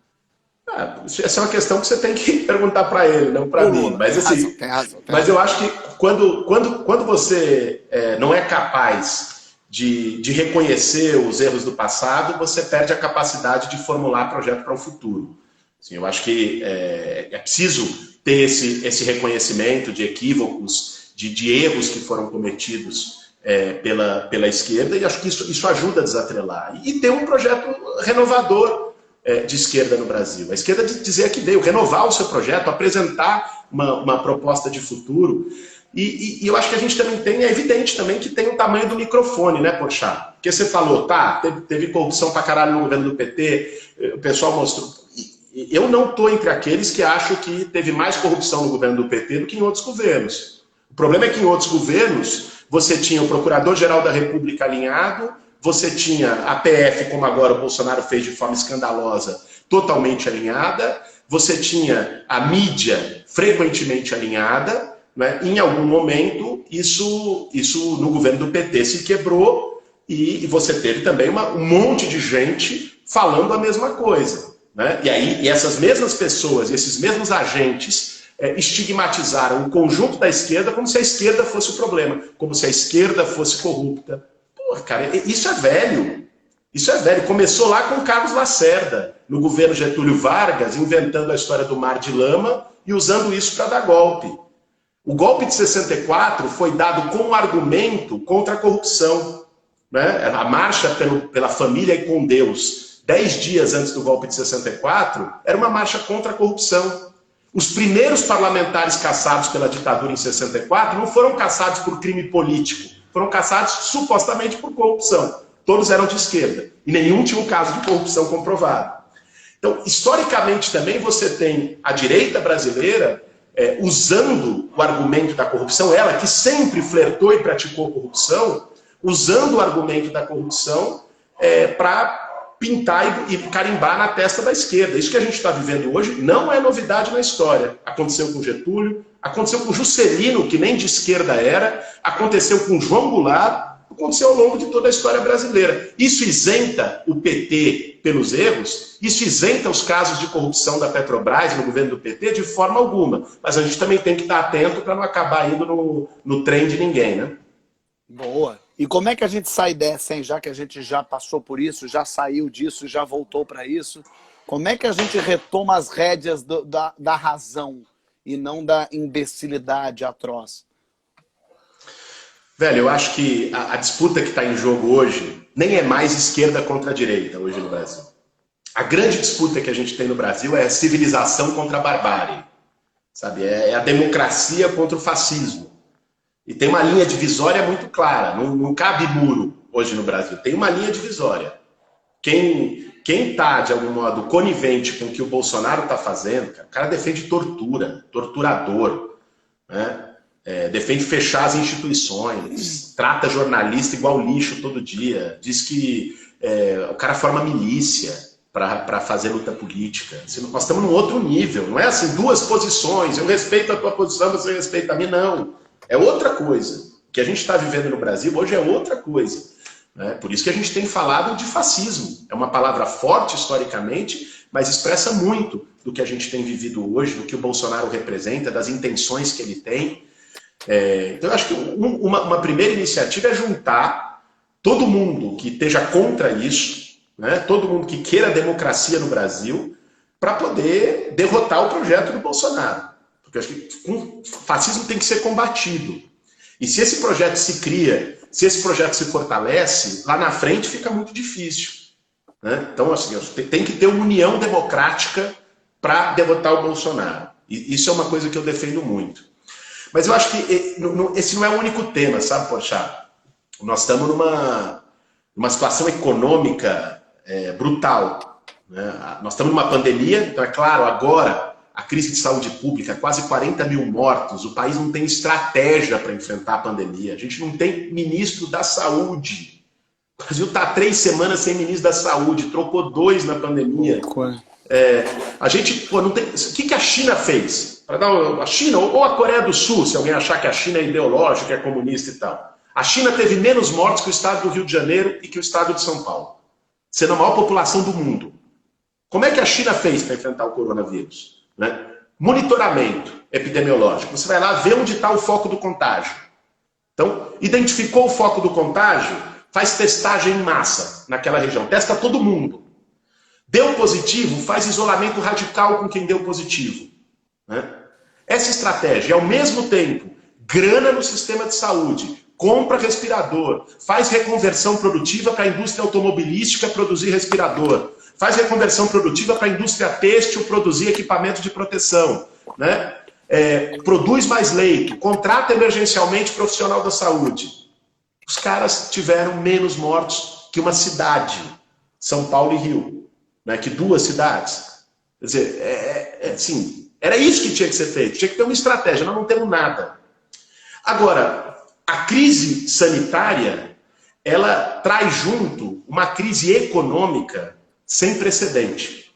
Essa é uma questão que você tem que perguntar para ele, não para mim. Mas, assim, tem razão. Eu acho que quando você não é capaz de reconhecer os erros do passado, você perde a capacidade de formular projeto para o futuro. Assim, eu acho que é preciso ter esse reconhecimento de equívocos, de erros que foram cometidos pela esquerda, e acho que isso ajuda a desatrelar. E ter um projeto renovador de esquerda no Brasil. A esquerda dizer que veio renovar o seu projeto, apresentar uma proposta de futuro. E eu acho que a gente também é evidente também que tem o tamanho do microfone, né, Porchat? Porque você falou, teve corrupção pra caralho no governo do PT, o pessoal mostrou... Eu não estou entre aqueles que acham que teve mais corrupção no governo do PT do que em outros governos. O problema é que em outros governos você tinha o Procurador-Geral da República alinhado, você tinha a PF, como agora o Bolsonaro fez de forma escandalosa, totalmente alinhada, você tinha a mídia frequentemente alinhada, né? Em algum momento isso no governo do PT se quebrou e você teve também um monte de gente falando a mesma coisa. Né? E essas mesmas pessoas, esses mesmos agentes estigmatizaram o conjunto da esquerda como se a esquerda fosse o problema, como se a esquerda fosse corrupta. Porra, cara, isso é velho. Isso é velho. Começou lá com Carlos Lacerda, no governo Getúlio Vargas, inventando a história do mar de lama e usando isso para dar golpe. O golpe de 64 foi dado como argumento contra a corrupção, né? A marcha pela família e com Deus, 10 dias antes do golpe de 64, era uma marcha contra a corrupção. Os primeiros parlamentares caçados pela ditadura em 64 não foram caçados por crime político, foram caçados supostamente por corrupção. Todos eram de esquerda e nenhum tinha um caso de corrupção comprovado. Então, historicamente também você tem a direita brasileira usando o argumento da corrupção, ela que sempre flertou e praticou corrupção, usando o argumento da corrupção para pintar e carimbar na testa da esquerda. Isso que a gente está vivendo hoje não é novidade na história. Aconteceu com Getúlio, aconteceu com Juscelino, que nem de esquerda era, aconteceu com João Goulart, aconteceu ao longo de toda a história brasileira. Isso isenta o PT pelos erros, isso isenta os casos de corrupção da Petrobras no governo do PT de forma alguma. Mas a gente também tem que estar atento para não acabar indo no trem de ninguém, né? Boa. E como é que a gente sai dessa, hein? Já que a gente já passou por isso, já saiu disso, já voltou para isso, como é que a gente retoma as rédeas da razão e não da imbecilidade atroz? Velho, eu acho que a disputa que está em jogo hoje nem é mais esquerda contra a direita hoje no Brasil. A grande disputa que a gente tem no Brasil é a civilização contra a barbárie, sabe? É a democracia contra o fascismo. E tem uma linha divisória muito clara, não cabe muro hoje no Brasil, tem uma linha divisória. Quem está, de algum modo, conivente com o que o Bolsonaro está fazendo, o cara defende tortura, torturador, né? Defende fechar as instituições, trata jornalista igual lixo todo dia, diz que o cara forma milícia para fazer luta política. Nós estamos num outro nível, não é assim, duas posições, eu respeito a tua posição, você respeita a minha, não. É outra coisa. O que a gente está vivendo no Brasil hoje é outra coisa. Né? Por isso que a gente tem falado de fascismo. É uma palavra forte historicamente, mas expressa muito do que a gente tem vivido hoje, do que o Bolsonaro representa, das intenções que ele tem. Então eu acho que uma primeira iniciativa é juntar todo mundo que esteja contra isso, né? Todo mundo que queira a democracia no Brasil, para poder derrotar o projeto do Bolsonaro. Porque eu acho que o fascismo tem que ser combatido. E se esse projeto se cria, se esse projeto se fortalece, lá na frente fica muito difícil. Né? Então, assim, tem que ter uma união democrática para derrotar o Bolsonaro. E isso é uma coisa que eu defendo muito. Mas eu acho que esse não é o único tema, sabe, Porchat? Nós estamos numa situação econômica brutal. Né? Nós estamos numa pandemia, então é claro, agora a crise de saúde pública, quase 40 mil mortos, o país não tem estratégia para enfrentar a pandemia, a gente não tem ministro da saúde. O Brasil está há 3 semanas sem ministro da saúde, trocou 2 na pandemia. A gente, não tem. O que a China fez? A China ou a Coreia do Sul, se alguém achar que a China é ideológica, é comunista e tal. A China teve menos mortes que o estado do Rio de Janeiro e que o estado de São Paulo, sendo a maior população do mundo. Como é que a China fez para enfrentar o coronavírus? Né? Monitoramento epidemiológico. Você vai lá ver onde está o foco do contágio. Então, identificou o foco do contágio, faz testagem em massa naquela região. Testa todo mundo. Deu positivo, faz isolamento radical com quem deu positivo. Né? Essa estratégia, ao mesmo tempo, grana no sistema de saúde, compra respirador, faz reconversão produtiva para a indústria automobilística produzir respirador, faz reconversão produtiva para a indústria têxtil produzir equipamento de proteção, né? Produz mais leito, contrata emergencialmente profissional da saúde. Os caras tiveram menos mortos que uma cidade, São Paulo e Rio, né? Que 2 cidades. Quer dizer, assim, era isso que tinha que ser feito, tinha que ter uma estratégia, nós não temos nada. Agora, a crise sanitária, ela traz junto uma crise econômica sem precedente.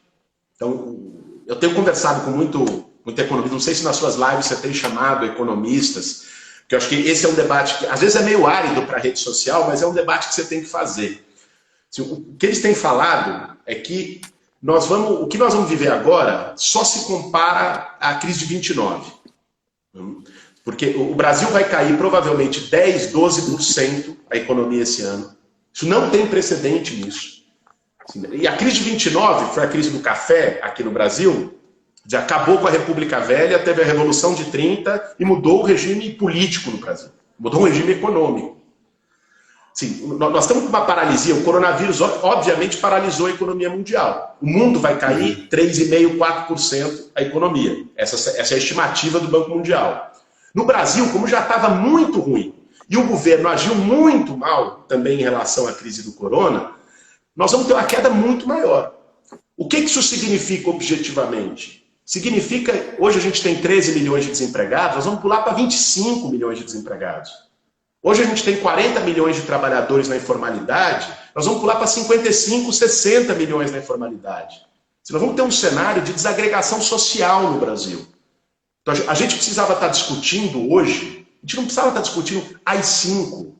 Então, eu tenho conversado com muito economista, não sei se nas suas lives você tem chamado economistas, porque eu acho que esse é um debate que às vezes é meio árido para a rede social, mas é um debate que você tem que fazer. O que eles têm falado é que o que nós vamos viver agora só se compara à crise de 29. Porque o Brasil vai cair provavelmente 10, 12% a economia esse ano. Isso não tem precedente nisso. E a crise de 29 foi a crise do café aqui no Brasil. Acabou com a República Velha, teve a Revolução de 30 e mudou o regime político no Brasil. Mudou o regime econômico. Assim, nós estamos com uma paralisia. O coronavírus, obviamente, paralisou a economia mundial. O mundo vai cair 3,5%, 4% a economia. Essa é a estimativa do Banco Mundial. No Brasil, como já estava muito ruim, e o governo agiu muito mal também em relação à crise do corona, nós vamos ter uma queda muito maior. O que isso significa objetivamente? Significa, hoje a gente tem 13 milhões de desempregados, nós vamos pular para 25 milhões de desempregados. Hoje a gente tem 40 milhões de trabalhadores na informalidade, nós vamos pular para 55, 60 milhões na informalidade. Nós vamos ter um cenário de desagregação social no Brasil. Então, a gente precisava estar discutindo hoje, a gente não precisava estar discutindo AI-5.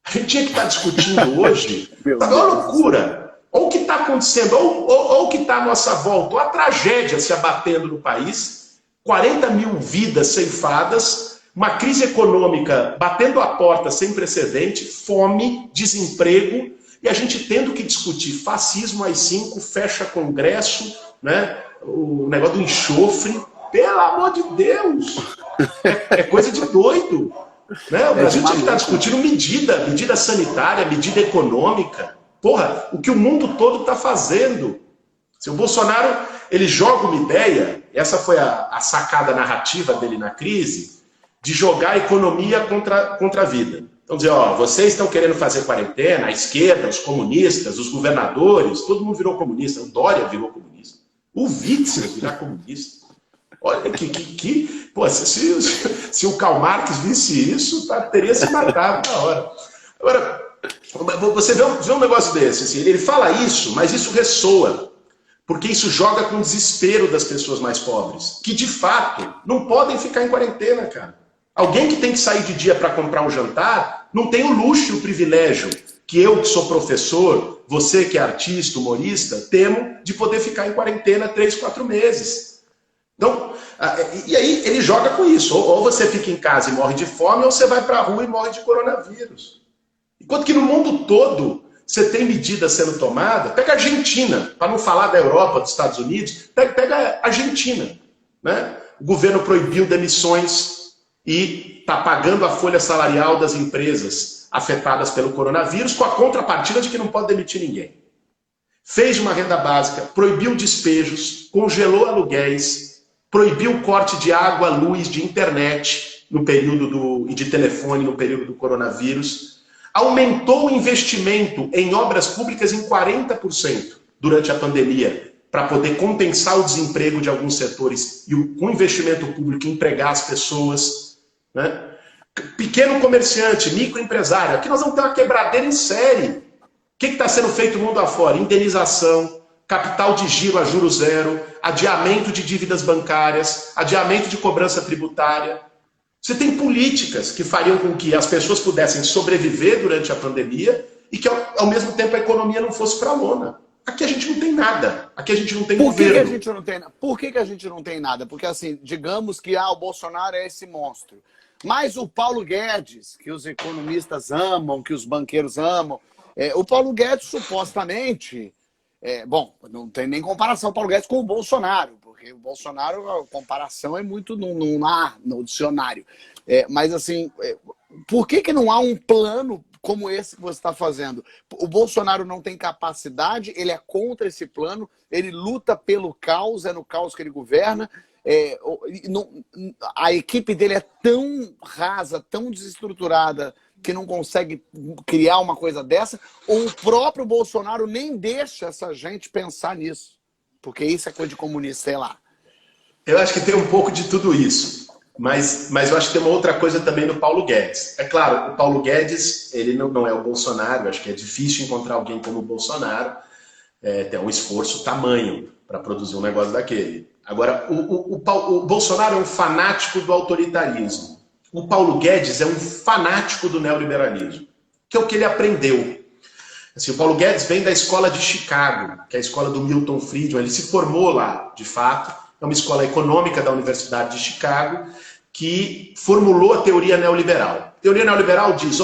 A gente tinha que estar discutindo hoje, é uma loucura. Ou o que está acontecendo, ou o que está à nossa volta, ou a tragédia se abatendo no país, 40 mil vidas ceifadas, uma crise econômica batendo a porta sem precedente, fome, desemprego, e a gente tendo que discutir fascismo, AI-5, fecha Congresso, né? O negócio do enxofre. Pelo amor de Deus! É coisa de doido. Né? O Brasil tinha que estar discutindo medida sanitária, medida econômica. Porra, o que o mundo todo está fazendo. Se o Bolsonaro ele joga uma ideia, essa foi a sacada narrativa dele na crise, de jogar a economia contra a vida. Então dizer, ó, vocês estão querendo fazer quarentena, a esquerda, os comunistas, os governadores, todo mundo virou comunista. O Dória virou comunista. O Witzel virar comunista. Olha, pô, se o Karl Marx visse isso, teria se matado na hora. Agora, você vê um negócio desse, assim, ele fala isso, mas isso ressoa, porque isso joga com o desespero das pessoas mais pobres, que de fato não podem ficar em quarentena, cara. Alguém que tem que sair de dia para comprar um jantar, não tem o luxo e o privilégio que eu, que sou professor, você que é artista, humorista, temo de poder ficar em quarentena 3, 4 meses. Então, e aí ele joga com isso. Ou você fica em casa e morre de fome, ou você vai para a rua e morre de coronavírus. Enquanto que no mundo todo você tem medidas sendo tomadas. Pega a Argentina, para não falar da Europa, dos Estados Unidos, pega a Argentina. Né? O governo proibiu demissões e está pagando a folha salarial das empresas afetadas pelo coronavírus, com a contrapartida de que não pode demitir ninguém. Fez uma renda básica, proibiu despejos, congelou aluguéis, proibiu o corte de água, luz, de internet no período e de telefone no período do coronavírus, aumentou o investimento em obras públicas em 40% durante a pandemia, para poder compensar o desemprego de alguns setores e com o investimento público empregar as pessoas. Né? Pequeno comerciante, microempresário, aqui nós vamos ter uma quebradeira em série. O que está sendo feito no mundo afora? Indenização, capital de giro a juro zero, adiamento de dívidas bancárias, adiamento de cobrança tributária. Você tem políticas que fariam com que as pessoas pudessem sobreviver durante a pandemia e que, ao mesmo tempo, a economia não fosse para a lona. Aqui a gente não tem nada. Aqui a gente não tem governo. Que a gente não tem, por que a gente não tem nada? Porque, assim, digamos que o Bolsonaro é esse monstro. Mas o Paulo Guedes, que os economistas amam, que os banqueiros amam, o Paulo Guedes, supostamente... bom, não tem nem comparação o Paulo Guedes com o Bolsonaro, porque o Bolsonaro, a comparação é muito no dicionário. Mas, assim, por que não há um plano como esse que você está fazendo? O Bolsonaro não tem capacidade, ele é contra esse plano, ele luta pelo caos, é no caos que ele governa. A equipe dele é tão rasa, tão desestruturada, que não consegue criar uma coisa dessa, ou o próprio Bolsonaro nem deixa essa gente pensar nisso. Porque isso é coisa de comunista, sei lá. Eu acho que tem um pouco de tudo isso. Mas eu acho que tem uma outra coisa também no Paulo Guedes. É claro, o Paulo Guedes, ele não é o Bolsonaro, eu acho que é difícil encontrar alguém como o Bolsonaro. Tem um esforço tamanho para produzir um negócio daquele. Agora, o Bolsonaro é um fanático do autoritarismo. O Paulo Guedes é um fanático do neoliberalismo, que é o que ele aprendeu. Assim, o Paulo Guedes vem da escola de Chicago, que é a escola do Milton Friedman. Ele se formou lá, de fato. É uma escola econômica da Universidade de Chicago, que formulou a teoria neoliberal. A teoria neoliberal diz,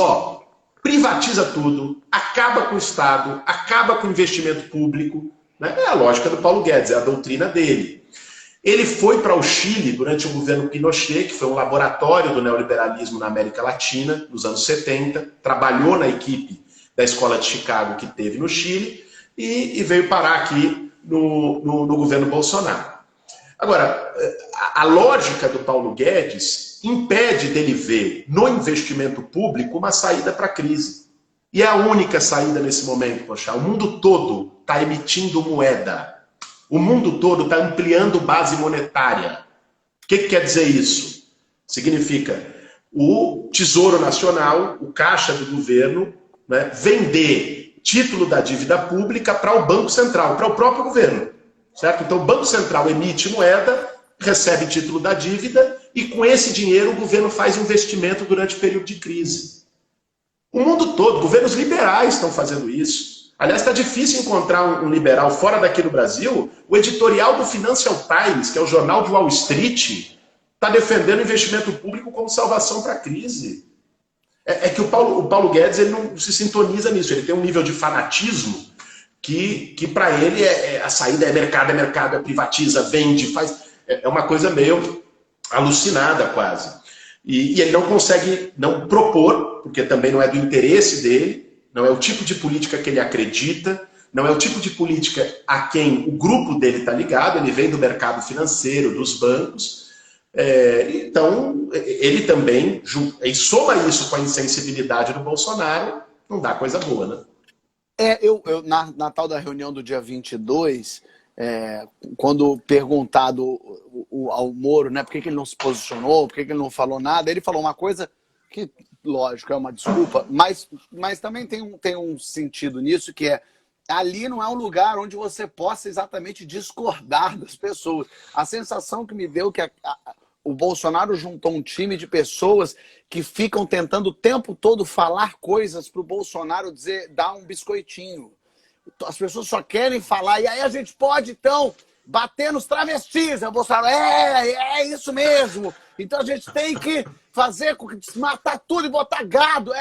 privatiza tudo, acaba com o Estado, acaba com o investimento público. Né? É a lógica do Paulo Guedes, é a doutrina dele. Ele foi para o Chile durante o governo Pinochet, que foi um laboratório do neoliberalismo na América Latina, nos anos 70, trabalhou na equipe da Escola de Chicago que teve no Chile e veio parar aqui no governo Bolsonaro. Agora, a lógica do Paulo Guedes impede dele ver no investimento público uma saída para a crise. E é a única saída nesse momento, poxa. O mundo todo está emitindo moeda. O mundo todo está ampliando base monetária. O que quer dizer isso? Significa o Tesouro Nacional, o caixa do governo, né, vender título da dívida pública para o Banco Central, para o próprio governo. Certo? Então o Banco Central emite moeda, recebe título da dívida e com esse dinheiro o governo faz investimento durante o período de crise. O mundo todo, governos liberais estão fazendo isso. Aliás, está difícil encontrar um liberal fora daqui do Brasil. O editorial do Financial Times, que é o jornal de Wall Street, está defendendo o investimento público como salvação para a crise. É que o Paulo Guedes ele não se sintoniza nisso. Ele tem um nível de fanatismo que para ele a saída é mercado, privatiza, vende, faz... É uma coisa meio alucinada quase. E ele não consegue não propor, porque também não é do interesse dele, não é o tipo de política que ele acredita, não é o tipo de política a quem o grupo dele está ligado, ele vem do mercado financeiro, dos bancos, então ele também, e soma isso com a insensibilidade do Bolsonaro, não dá coisa boa, né? Na tal da reunião do dia 22, quando perguntado ao Moro, né, por que ele não se posicionou, por que ele não falou nada, ele falou uma coisa que, lógico, é uma desculpa, mas também tem um sentido nisso, que ali não é um lugar onde você possa exatamente discordar das pessoas. A sensação que me deu que o Bolsonaro juntou um time de pessoas que ficam tentando o tempo todo falar coisas para o Bolsonaro dar um biscoitinho. As pessoas só querem falar, e aí a gente pode, então, bater nos travestis. O Bolsonaro, é isso mesmo. Então a gente tem que matar tudo e botar gado.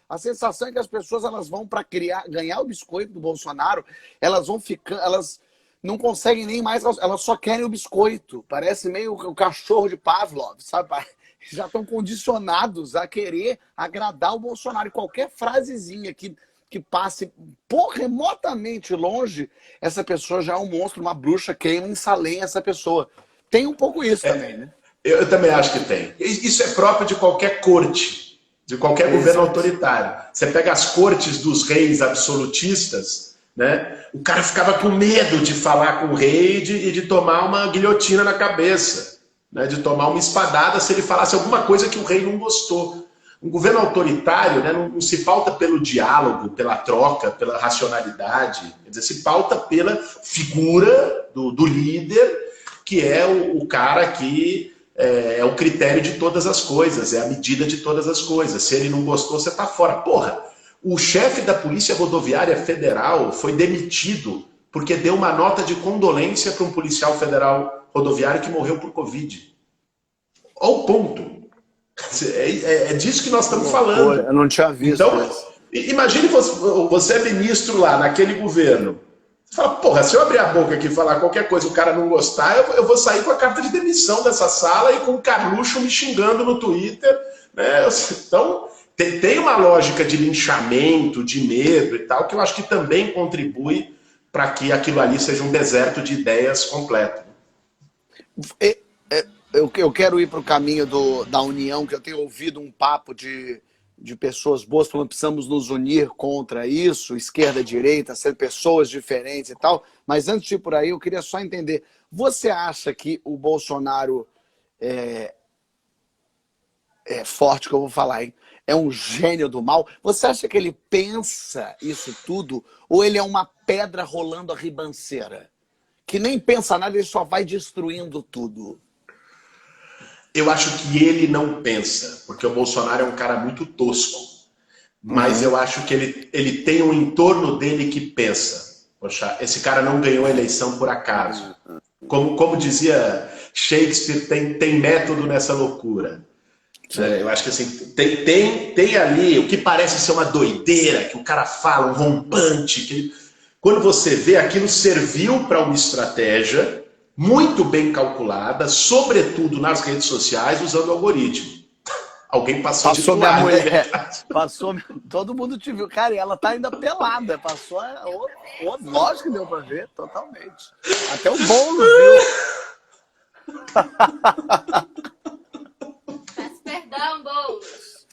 A sensação é que as pessoas elas vão para ganhar o biscoito do Bolsonaro, elas vão ficando, elas não conseguem nem mais, elas só querem o biscoito. Parece meio o cachorro de Pavlov, sabe? Já estão condicionados a querer agradar o Bolsonaro. E qualquer frasezinha que passe remotamente longe, essa pessoa já é um monstro, uma bruxa, queima, ensalenha essa pessoa. Tem um pouco isso também, né? Eu também acho que tem. Isso é próprio de qualquer corte, de qualquer governo autoritário. Você pega as cortes dos reis absolutistas, né? O cara ficava com medo de falar com o rei e de tomar uma guilhotina na cabeça, né? De tomar uma espadada se ele falasse alguma coisa que o rei não gostou. Um governo autoritário, né, não se pauta pelo diálogo, pela troca, pela racionalidade, quer dizer, se pauta pela figura do líder, que é o cara que é o critério de todas as coisas, é a medida de todas as coisas. Se ele não gostou, você está fora. Porra, o chefe da Polícia Rodoviária Federal foi demitido porque deu uma nota de condolência para um policial federal rodoviário que morreu por Covid. Olha o ponto. É disso que nós estamos falando. Eu não tinha visto. Então, imagine você é ministro lá naquele governo. Você fala, porra, se eu abrir a boca aqui e falar qualquer coisa e o cara não gostar, eu vou sair com a carta de demissão dessa sala e com o Carluxo me xingando no Twitter. Né? Então, tem uma lógica de linchamento, de medo e tal, que eu acho que também contribui para que aquilo ali seja um deserto de ideias completo. Eu quero ir para o caminho da união, que eu tenho ouvido um papo de pessoas boas falando que precisamos nos unir contra isso, esquerda, direita, ser pessoas diferentes e tal. Mas antes de ir por aí, eu queria só entender. Você acha que o Bolsonaro é forte, que eu vou falar, hein? É um gênio do mal? Você acha que ele pensa isso tudo? Ou ele é uma pedra rolando a ribanceira? Que nem pensa nada, ele só vai destruindo tudo. Eu acho que ele não pensa, porque o Bolsonaro é um cara muito tosco. Mas eu acho que ele tem um entorno dele que pensa. Poxa, esse cara não ganhou a eleição por acaso. Como dizia Shakespeare, tem método nessa loucura. Eu acho que assim, tem ali o que parece ser uma doideira, que o cara fala, um rompante. Quando você vê, aquilo serviu para uma estratégia muito bem calculada, sobretudo nas redes sociais, usando o algoritmo. Alguém passou de Passou minha toalha. mulher. Passou. Todo mundo te viu. Cara, e ela tá ainda pelada. Passou. Lógico que deu pra ver, totalmente. Até o Boulos viu. Peço perdão, Boulos.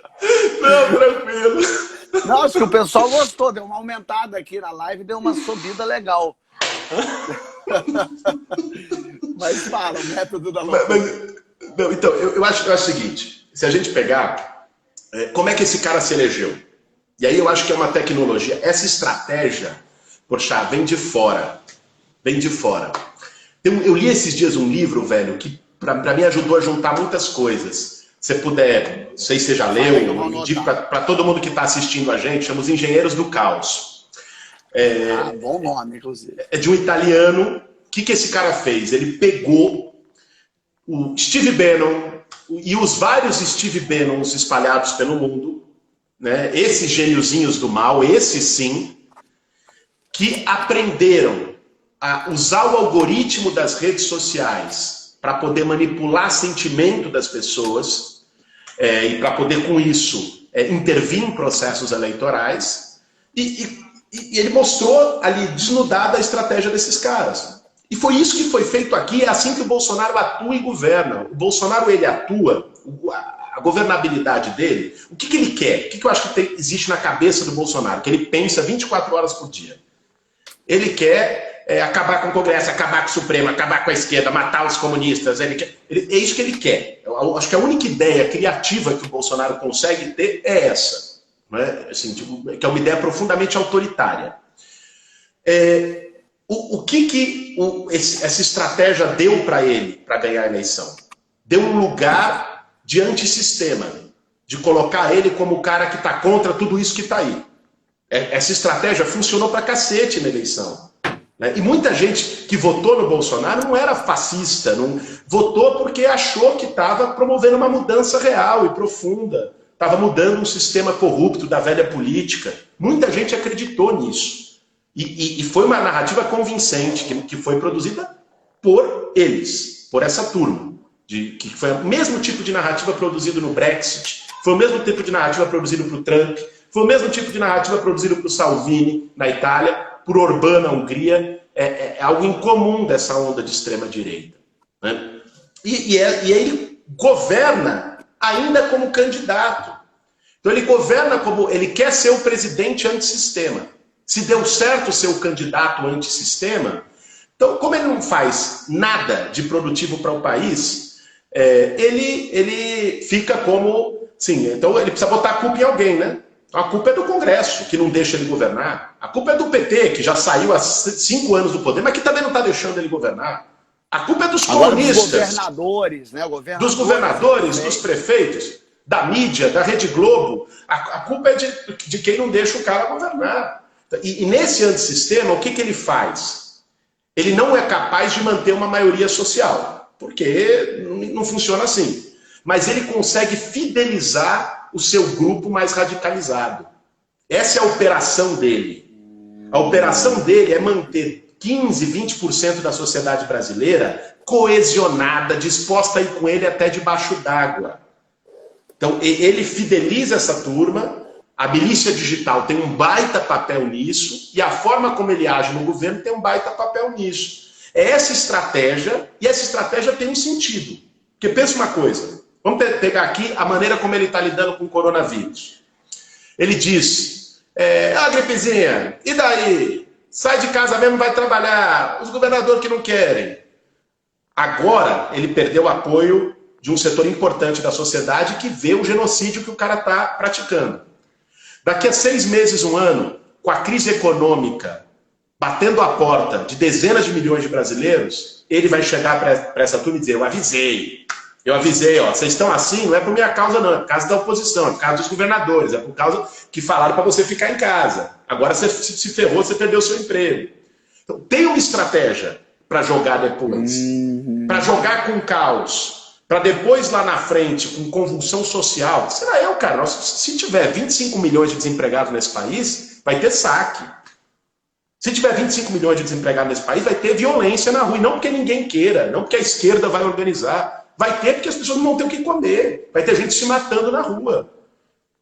Não, tranquilo. Não, acho que o pessoal gostou. Deu uma aumentada aqui na live, deu uma subida legal. Mas fala, o método da loucura. Não, então, eu acho o seguinte, se a gente pegar, como é que esse cara se elegeu? E aí eu acho que é uma tecnologia, essa estratégia, poxa, vem de fora, vem de fora. Eu li esses dias um livro, velho, que pra mim ajudou a juntar muitas coisas. Se puder, não sei se você já leu, eu digo para todo mundo que está assistindo a gente, chama Os Engenheiros do Caos. Bom nome, inclusive. É de um italiano. O que esse cara fez? Ele pegou o Steve Bannon e os vários Steve Bannons espalhados pelo mundo, né? Esses gêniozinhos do mal, esses sim, que aprenderam a usar o algoritmo das redes sociais para poder manipular sentimento das pessoas e para poder, com isso, intervir em processos eleitorais. E ele mostrou ali, desnudada, a estratégia desses caras. E foi isso que foi feito aqui, é assim que o Bolsonaro atua e governa. O Bolsonaro, ele atua, a governabilidade dele, o que ele quer? O que eu acho que existe na cabeça do Bolsonaro? Que ele pensa 24 horas por dia. Ele quer acabar com o Congresso, acabar com o Supremo, acabar com a esquerda, matar os comunistas. É isso que ele quer. Eu acho que a única ideia criativa que o Bolsonaro consegue ter é essa. Né? Assim, que é uma ideia profundamente autoritária. O que essa estratégia deu para ele para ganhar a eleição? Deu um lugar de antissistema, de colocar ele como o cara que está contra tudo isso que está aí. Essa estratégia funcionou para cacete na eleição. Né? E muita gente que votou no Bolsonaro não era fascista, não votou porque achou que estava promovendo uma mudança real e profunda. Estava mudando um sistema corrupto da velha política. Muita gente acreditou nisso. E foi uma narrativa convincente que foi produzida por eles, por essa turma. Que foi o mesmo tipo de narrativa produzido no Brexit, foi o mesmo tipo de narrativa produzido para o Trump, foi o mesmo tipo de narrativa produzido para o Salvini na Itália, por Orbán na Hungria. É algo incomum dessa onda de extrema-direita. Né? E ele governa ainda como candidato. Então ele governa como... Ele quer ser o presidente antissistema. Se deu certo ser o candidato antissistema, então, como ele não faz nada de produtivo para o país, ele fica como... Sim, então ele precisa botar a culpa em alguém, né? A culpa é do Congresso, que não deixa ele governar. A culpa é do PT, que já saiu há 5 anos do poder, mas que também não está deixando ele governar. A culpa é dos comunistas. Dos governadores, né? Dos governadores, dos prefeitos, da mídia, da Rede Globo. A culpa é de quem não deixa o cara governar. E nesse antissistema, o que ele faz? Ele não é capaz de manter uma maioria social, porque não funciona assim. Mas ele consegue fidelizar o seu grupo mais radicalizado. Essa é a operação dele. A operação dele é manter 15, 20% da sociedade brasileira coesionada, disposta a ir com ele até debaixo d'água. Então, ele fideliza essa turma, a milícia digital tem um baita papel nisso, e a forma como ele age no governo tem um baita papel nisso. É essa estratégia, e essa estratégia tem um sentido. Porque pensa uma coisa, vamos pegar aqui a maneira como ele está lidando com o coronavírus. Ele diz, gripezinha, e daí? Sai de casa mesmo, vai trabalhar, os governadores que não querem. Agora ele perdeu o apoio de um setor importante da sociedade que vê o genocídio que o cara está praticando. Daqui a 6 meses, 1 ano, com a crise econômica batendo a porta de dezenas de milhões de brasileiros, ele vai chegar para essa turma e dizer, eu avisei, ó, vocês estão assim, não é por minha causa não, é por causa da oposição, é por causa dos governadores, é por causa que falaram para você ficar em casa. Agora você se ferrou, você perdeu o seu emprego. Então tem uma estratégia para jogar depois, para jogar com caos, para depois lá na frente, com convulsão social. Será eu, cara? Se tiver 25 milhões de desempregados nesse país, vai ter saque. Se tiver 25 milhões de desempregados nesse país, vai ter violência na rua. E não porque ninguém queira, não porque a esquerda vai organizar. Vai ter porque as pessoas não vão ter o que comer. Vai ter gente se matando na rua.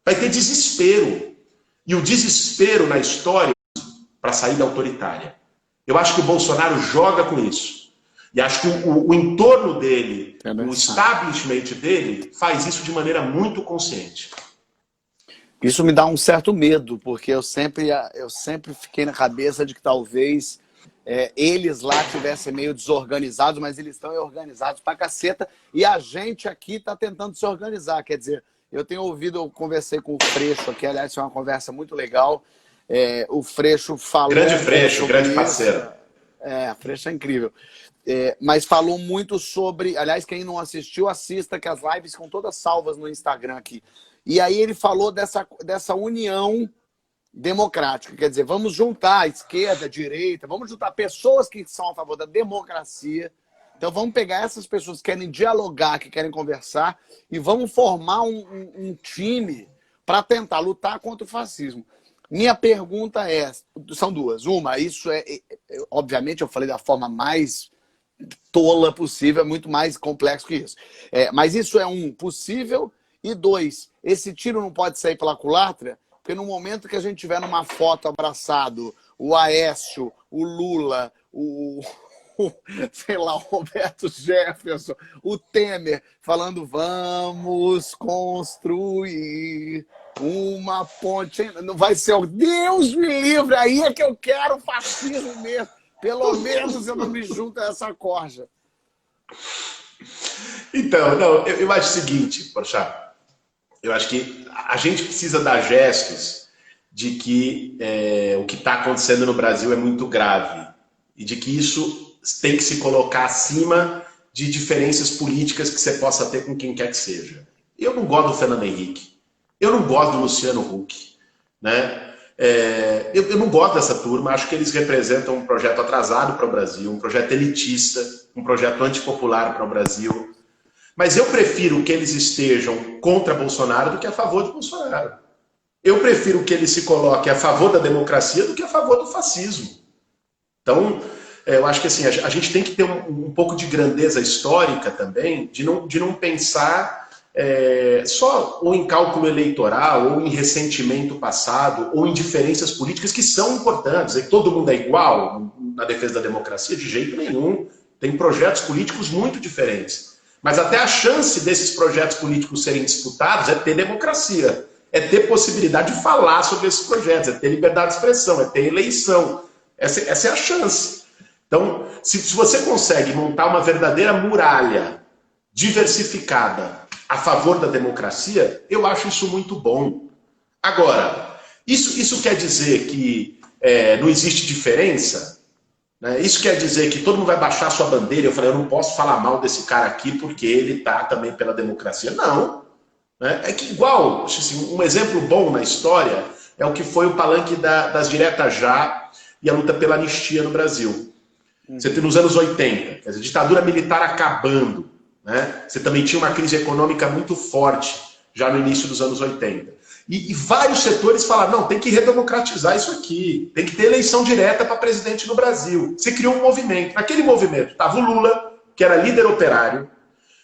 Vai ter desespero. E o desespero na história para a saída autoritária. Eu acho que o Bolsonaro joga com isso. E acho que o entorno dele, o establishment dele, faz isso de maneira muito consciente. Isso me dá um certo medo, porque eu sempre fiquei na cabeça de que talvez eles lá tivessem meio desorganizados, mas eles estão organizados pra caceta, e a gente aqui está tentando se organizar. Quer dizer, eu conversei com o Freixo aqui, aliás, foi uma conversa muito legal. O Freixo falou... Grande Freixo, grande parceiro. Freixo é incrível. Mas falou muito sobre... Aliás, quem não assistiu, assista, que as lives ficam todas salvas no Instagram aqui. E aí ele falou dessa união democrática. Quer dizer, vamos juntar a esquerda, a direita, vamos juntar pessoas que são a favor da democracia. Então vamos pegar essas pessoas que querem dialogar, que querem conversar, e vamos formar um time para tentar lutar contra o fascismo. Minha pergunta são duas. Uma, isso obviamente eu falei da forma mais tola possível, é muito mais complexo que isso. Mas isso é possível, e dois, esse tiro não pode sair pela culatra, porque no momento que a gente tiver numa foto abraçado, o Aécio, o Lula, sei lá, o Roberto Jefferson, o Temer, falando vamos construir uma ponte, não vai ser o Deus me livre, aí é que eu quero fascismo mesmo. Pelo menos eu não me junto a essa corja. Então, não, eu acho o seguinte, Porchat, eu acho que a gente precisa dar gestos de que o que está acontecendo no Brasil é muito grave e de que isso tem que se colocar acima de diferenças políticas que você possa ter com quem quer que seja. Eu não gosto do Fernando Henrique, eu não gosto do Luciano Huck, né? Eu não gosto dessa turma, acho que eles representam um projeto atrasado para o Brasil, um projeto elitista, um projeto antipopular para o Brasil. Mas eu prefiro que eles estejam contra Bolsonaro do que a favor de Bolsonaro. Eu prefiro que eles se coloquem a favor da democracia do que a favor do fascismo. Então, eu acho que assim, a gente tem que ter um pouco de grandeza histórica também, de não pensar só ou em cálculo eleitoral, ou em ressentimento passado, ou em diferenças políticas que são importantes. É que todo mundo é igual na defesa da democracia? De jeito nenhum. Tem projetos políticos muito diferentes. Mas até a chance desses projetos políticos serem disputados é ter democracia, é ter possibilidade de falar sobre esses projetos, é ter liberdade de expressão, é ter eleição. Essa é a chance. Então, se você consegue montar uma verdadeira muralha diversificada a favor da democracia, eu acho isso muito bom. Agora, isso quer dizer que não existe diferença? Isso quer dizer que todo mundo vai baixar sua bandeira? Eu falei, eu não posso falar mal desse cara aqui porque ele está também pela democracia. Não. É que igual, assim, um exemplo bom na história é o que foi o palanque das diretas já e a luta pela anistia no Brasil. Você tem nos anos 80, a ditadura militar acabando, né? Você também tinha uma crise econômica muito forte já no início dos anos 80. E vários setores falaram, não, tem que redemocratizar isso aqui, tem que ter eleição direta para presidente no Brasil. Você criou um movimento. Naquele movimento estava o Lula, que era líder operário,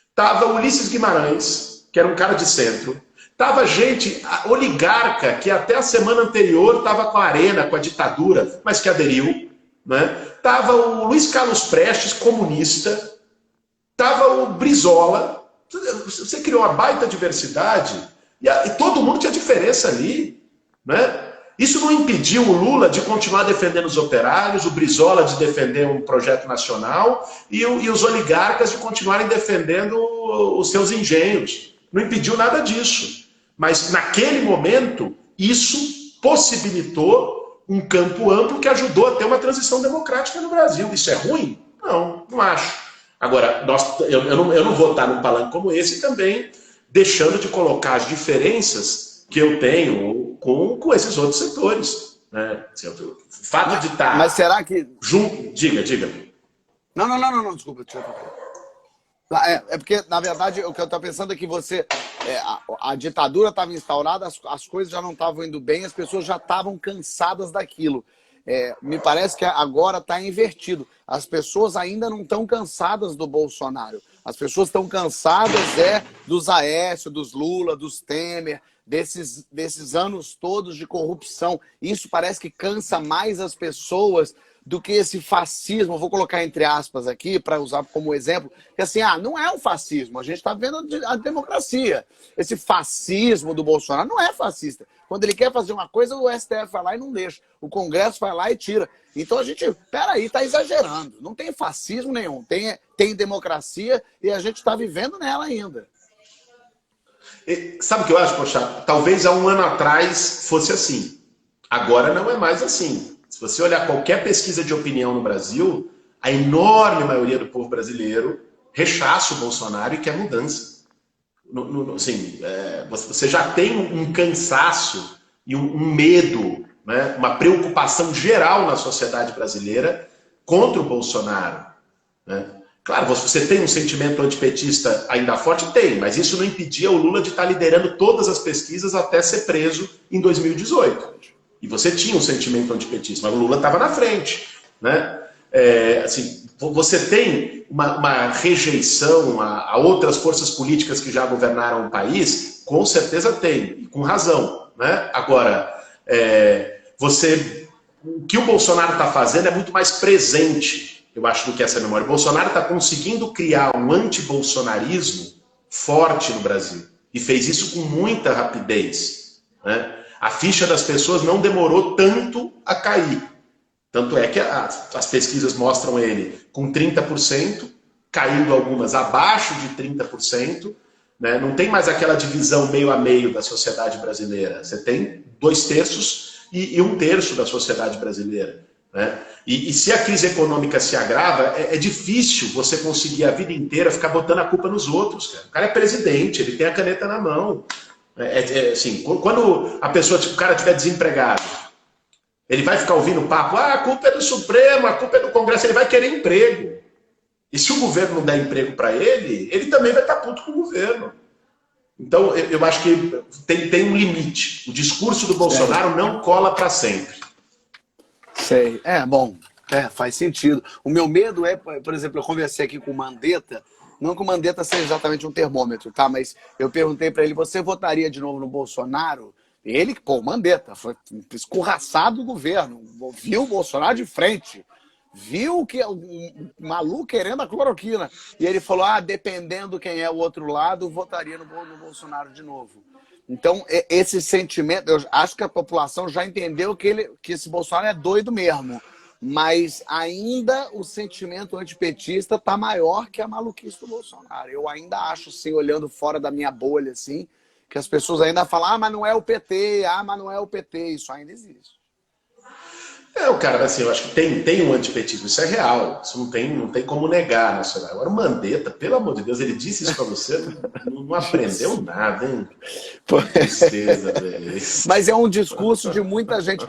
estava o Ulisses Guimarães, que era um cara de centro, estava gente oligarca, que até a semana anterior estava com a Arena, com a ditadura, mas que aderiu, né? Estava o Luiz Carlos Prestes, comunista, estava o Brizola. Você criou uma baita diversidade. E todo mundo tinha diferença ali, né? Isso não impediu o Lula de continuar defendendo os operários, o Brizola de defender um projeto nacional e os oligarcas de continuarem defendendo os seus engenhos. Não impediu nada disso. Mas naquele momento, isso possibilitou um campo amplo que ajudou a ter uma transição democrática no Brasil. Isso é ruim? Não acho. Agora, eu não vou estar num palanque como esse também, deixando de colocar as diferenças que eu tenho com esses outros setores. Né? O fato de estar... Mas será que... Junto... Diga. Não, desculpa. Porque, na verdade, o que eu estou pensando é que a ditadura estava instaurada, as coisas já não estavam indo bem, as pessoas já estavam cansadas daquilo. Me parece que agora está invertido. As pessoas ainda não estão cansadas do Bolsonaro. As pessoas estão cansadas dos Aécio, dos Lula, dos Temer, desses anos todos de corrupção. Isso parece que cansa mais as pessoas do que esse fascismo. Eu vou colocar entre aspas aqui para usar como exemplo, que assim, não é um fascismo, a gente está vendo a democracia. Esse fascismo do Bolsonaro não é fascista. Quando ele quer fazer uma coisa, o STF vai lá e não deixa. O Congresso vai lá e tira. Então a gente, peraí, está exagerando. Não tem fascismo nenhum. Tem democracia e a gente está vivendo nela ainda. Sabe o que eu acho, poxa? Talvez há um ano atrás fosse assim. Agora não é mais assim. Se você olhar qualquer pesquisa de opinião no Brasil, a enorme maioria do povo brasileiro rechaça o Bolsonaro e quer mudança. Assim, você já tem um cansaço e um medo, né, uma preocupação geral na sociedade brasileira contra o Bolsonaro. Né? Claro, você tem um sentimento antipetista ainda forte? Tem, mas isso não impedia o Lula de estar liderando todas as pesquisas até ser preso em 2018. E você tinha um sentimento antipetista, mas o Lula estava na frente. Né? Assim, você tem uma rejeição a outras forças políticas que já governaram o país? Com certeza tem, e com razão. Né? Agora, o que o Bolsonaro está fazendo é muito mais presente, eu acho, do que essa memória. O Bolsonaro está conseguindo criar um antibolsonarismo forte no Brasil. E fez isso com muita rapidez. Né? A ficha das pessoas não demorou tanto a cair. Tanto é que as pesquisas mostram ele com 30%, caindo algumas abaixo de 30%. Né? Não tem mais aquela divisão meio a meio da sociedade brasileira. Você tem 2/3 e 1/3 da sociedade brasileira. Né? E se a crise econômica se agrava, é difícil você conseguir a vida inteira ficar botando a culpa nos outros. Cara. O cara é presidente, ele tem a caneta na mão. Assim, quando o cara estiver desempregado, ele vai ficar ouvindo o papo, a culpa é do Supremo, a culpa é do Congresso, ele vai querer emprego. E se o governo não der emprego para ele também vai estar puto com o governo. Então, eu acho que tem um limite. O discurso do Bolsonaro não cola para sempre. Sei. Faz sentido. O meu medo por exemplo, eu conversei aqui com o Mandetta. Não que o Mandetta seja exatamente um termômetro, tá? Mas eu perguntei para ele, você votaria de novo no Bolsonaro? Ele, o Mandetta, foi escorraçado do governo, viu o Bolsonaro de frente, viu que o maluco querendo a cloroquina. E ele falou, dependendo quem é o outro lado, votaria no Bolsonaro de novo. Então, esse sentimento, eu acho que a população já entendeu que esse Bolsonaro é doido mesmo. Mas ainda o sentimento antipetista está maior que a maluquice do Bolsonaro. Eu ainda acho, assim, olhando fora da minha bolha, assim, que as pessoas ainda falam, mas não é o PT, mas não é o PT. Isso ainda existe. Cara, assim, eu acho que tem um antipetismo, isso é real, isso não tem como negar. Nacional. Agora o Mandetta, pelo amor de Deus, ele disse isso para você, não aprendeu nada, hein? Tristeza, velho. Mas é um discurso de muita gente.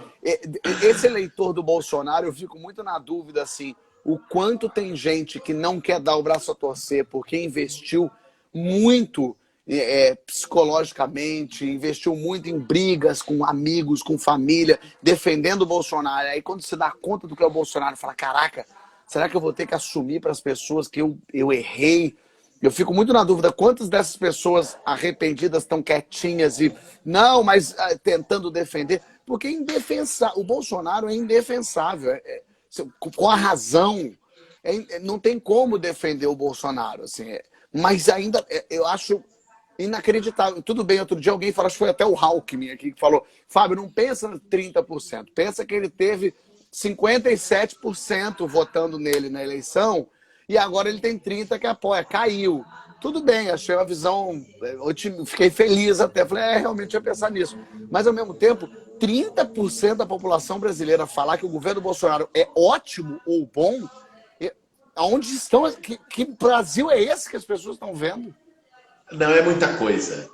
Esse eleitor do Bolsonaro, eu fico muito na dúvida, assim, o quanto tem gente que não quer dar o braço a torcer porque investiu muito psicologicamente, investiu muito em brigas com amigos, com família, defendendo o Bolsonaro. Aí quando você dá conta do que é o Bolsonaro, fala, caraca, será que eu vou ter que assumir para as pessoas que eu errei? Eu fico muito na dúvida, quantas dessas pessoas arrependidas estão quietinhas e não, mas tentando defender? Porque o Bolsonaro é indefensável, com a razão, não tem como defender o Bolsonaro, assim, mas ainda eu acho inacreditável. Tudo bem, outro dia alguém falou, acho que foi até o Alckmin aqui, que falou, Fábio, não pensa em 30%, pensa que ele teve 57% votando nele na eleição e agora ele tem 30% que apoia, caiu. Tudo bem, achei uma visão, fiquei feliz até, falei, realmente ia pensar nisso. Mas ao mesmo tempo, 30% da população brasileira falar que o governo Bolsonaro é ótimo ou bom, onde estão, que Brasil é esse que as pessoas estão vendo? Não, é muita coisa,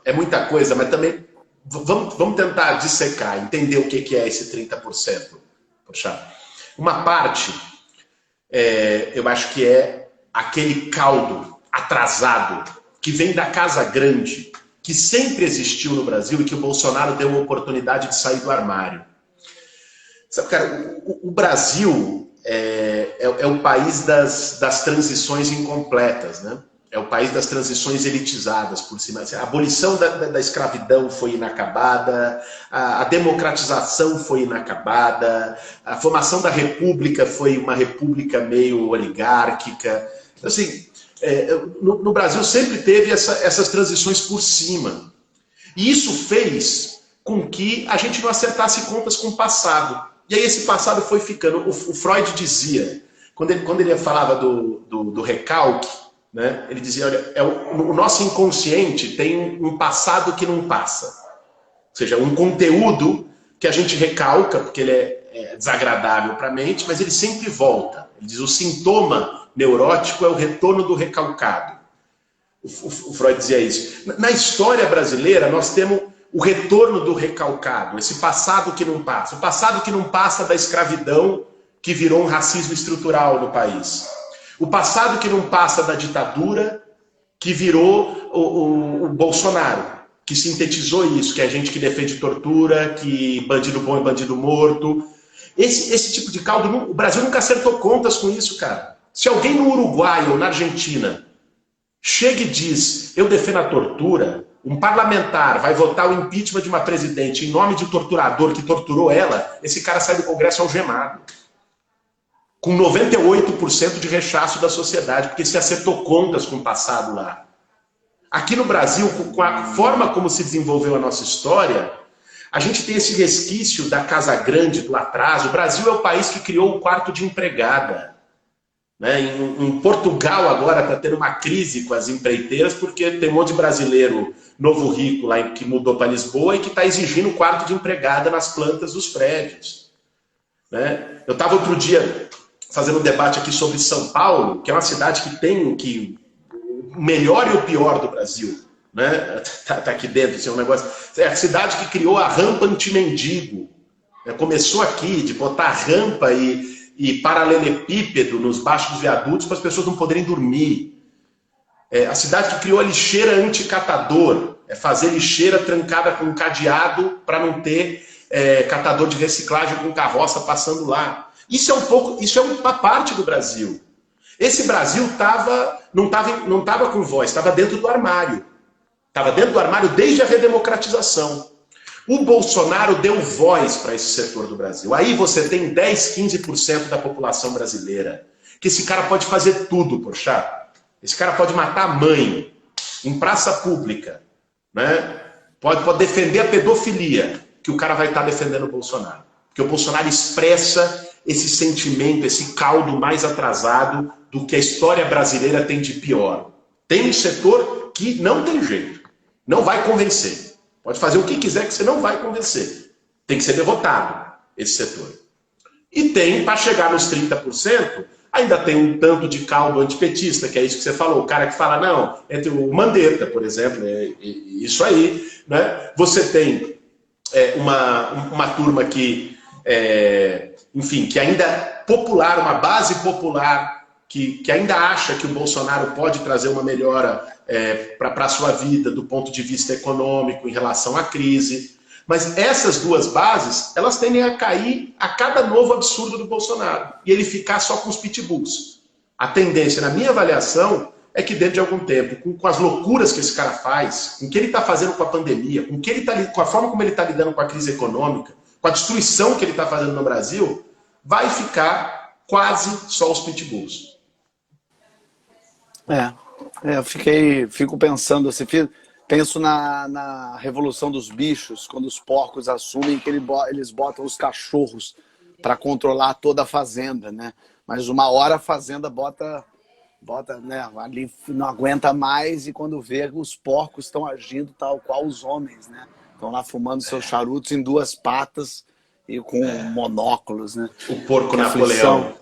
mas também vamos tentar dissecar, entender o que é esse 30%. Poxa, uma parte, eu acho que é aquele caldo atrasado que vem da Casa Grande, que sempre existiu no Brasil e que o Bolsonaro deu uma oportunidade de sair do armário. Sabe, cara, o Brasil é o país das transições incompletas, né? É o país das transições elitizadas por cima. A abolição da escravidão foi inacabada, a democratização foi inacabada, a formação da república foi uma república meio oligárquica. Assim, no Brasil sempre teve essas transições por cima. E isso fez com que a gente não acertasse contas com o passado. E aí esse passado foi ficando. O Freud dizia, quando ele falava do recalque, né, ele dizia, olha, o nosso inconsciente tem um passado que não passa. Ou seja, um conteúdo que a gente recalca, porque ele é desagradável para a mente, mas ele sempre volta. Ele diz, o sintoma neurótico é o retorno do recalcado. O Freud dizia isso. Na história brasileira, nós temos o retorno do recalcado, esse passado que não passa. O passado que não passa da escravidão, que virou um racismo estrutural no país. O passado que não passa da ditadura, que virou o Bolsonaro, que sintetizou isso, que é gente que defende tortura, que bandido bom é bandido morto. Esse tipo de caldo, o Brasil nunca acertou contas com isso, cara. Se alguém no Uruguai ou na Argentina chega e diz, eu defendo a tortura, um parlamentar vai votar o impeachment de uma presidente em nome de um torturador que torturou ela, esse cara sai do Congresso algemado. Com 98% de rechaço da sociedade, porque se acertou contas com o passado lá. Aqui no Brasil, com a forma como se desenvolveu a nossa história, a gente tem esse resquício da Casa Grande, do atraso. O Brasil é o país que criou o quarto de empregada. Né? Em Portugal agora está tendo uma crise com as empreiteiras, porque tem um monte de brasileiro novo rico lá que mudou para Lisboa e que está exigindo o quarto de empregada nas plantas dos prédios. Né? Eu estava outro dia fazendo um debate aqui sobre São Paulo, que é uma cidade que tem o melhor e o pior do Brasil. Né? Tá aqui dentro, assim, um negócio. É a cidade que criou a rampa anti-mendigo. Começou aqui, de botar rampa e paralelepípedo nos baixos dos viadutos para as pessoas não poderem dormir. A cidade que criou a lixeira anticatador. Fazer lixeira trancada com um cadeado para não ter catador de reciclagem com carroça passando lá. Isso é uma parte do Brasil. Esse Brasil não estava com voz, estava dentro do armário. Estava dentro do armário desde a redemocratização. O Bolsonaro deu voz para esse setor do Brasil. Aí você tem 10, 15% da população brasileira. Que esse cara pode fazer tudo, Porchat. Esse cara pode matar a mãe em praça pública. Né? Pode defender a pedofilia, que o cara vai estar defendendo o Bolsonaro. Porque o Bolsonaro expressa esse sentimento, esse caldo mais atrasado do que a história brasileira tem de pior. Tem um setor que não tem jeito. Não vai convencer. Pode fazer o que quiser que você não vai convencer. Tem que ser derrotado, esse setor. E tem, para chegar nos 30%, ainda tem um tanto de caldo antipetista, que é isso que você falou. O cara que fala, não, entre o Mandetta, por exemplo, isso aí. Né? Você tem uma turma que, enfim, que ainda é popular, uma base popular, que ainda acha que o Bolsonaro pode trazer uma melhora para a sua vida do ponto de vista econômico em relação à crise. Mas essas duas bases, elas tendem a cair a cada novo absurdo do Bolsonaro. E ele ficar só com os pitbulls. A tendência, na minha avaliação, é que dentro de algum tempo, com as loucuras que esse cara faz, com o que ele está fazendo com a pandemia, com a forma como ele está lidando com a crise econômica, com a destruição que ele está fazendo no Brasil, vai ficar quase só os pitbulls. Eu fico pensando, penso na Revolução dos Bichos, quando os porcos assumem que eles botam os cachorros para controlar toda a fazenda, né? Mas uma hora a fazenda bota, né, ali não aguenta mais e quando vê os porcos estão agindo tal qual os homens, né? Estão lá fumando seus charutos em duas patas e com monóculos, né? O porco Napoleão.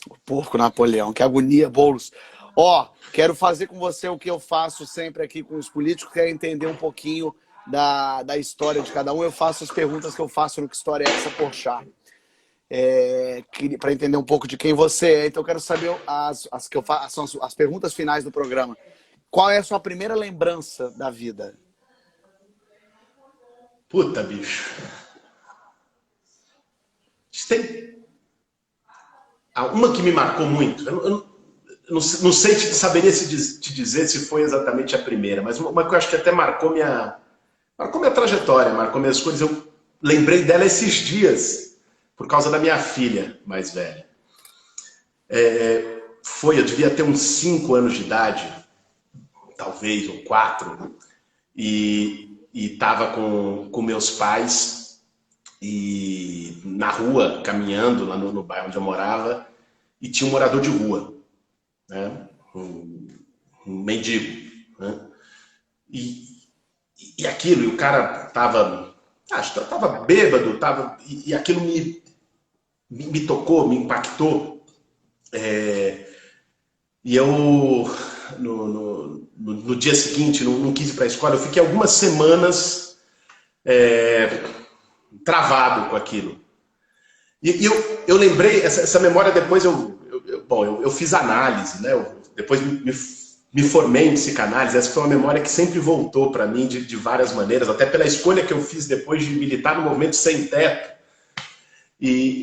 O porco Napoleão, que agonia, Boulos. Quero fazer com você o que eu faço sempre aqui com os políticos, que é entender um pouquinho da história de cada um. Eu faço as perguntas que eu faço no Que História é Essa, Porchat? Para entender um pouco de quem você é. Então eu quero saber as que eu faço, são as perguntas finais do programa. Qual é a sua primeira lembrança da vida? Puta, bicho. Tem uma que me marcou muito. Eu não sei saberia te dizer se foi exatamente a primeira, mas uma que eu acho que até marcou minha trajetória, marcou minhas coisas. Eu lembrei dela esses dias, por causa da minha filha mais velha. Eu devia ter uns 5 anos de idade, talvez, ou 4, e estava com meus pais e na rua, caminhando lá no bairro onde eu morava, e tinha um morador de rua, né? Um mendigo, né? E aquilo, e o cara tava bêbado, e aquilo me tocou, me impactou. E eu, no dia seguinte, não quis ir para a escola. Eu fiquei algumas semanas travado com aquilo. E eu lembrei, essa memória depois eu fiz análise, né? Depois me formei em psicanálise. Essa foi uma memória que sempre voltou para mim de várias maneiras, até pela escolha que eu fiz depois de militar no movimento Sem Teto.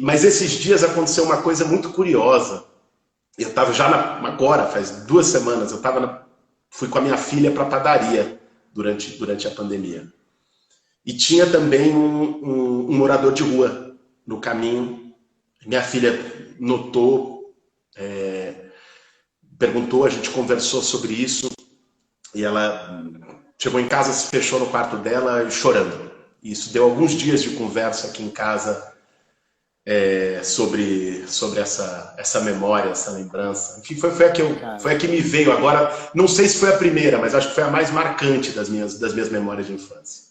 Mas esses dias aconteceu uma coisa muito curiosa. Eu estava agora, faz 2 semanas, fui com a minha filha para a padaria durante a pandemia. E tinha também um morador de rua no caminho. Minha filha notou, perguntou, a gente conversou sobre isso, e ela chegou em casa, se fechou no quarto dela chorando. E isso deu alguns dias de conversa aqui em casa sobre essa memória, essa lembrança. Enfim, foi a que me veio agora. Não sei se foi a primeira, mas acho que foi a mais marcante das minhas memórias de infância.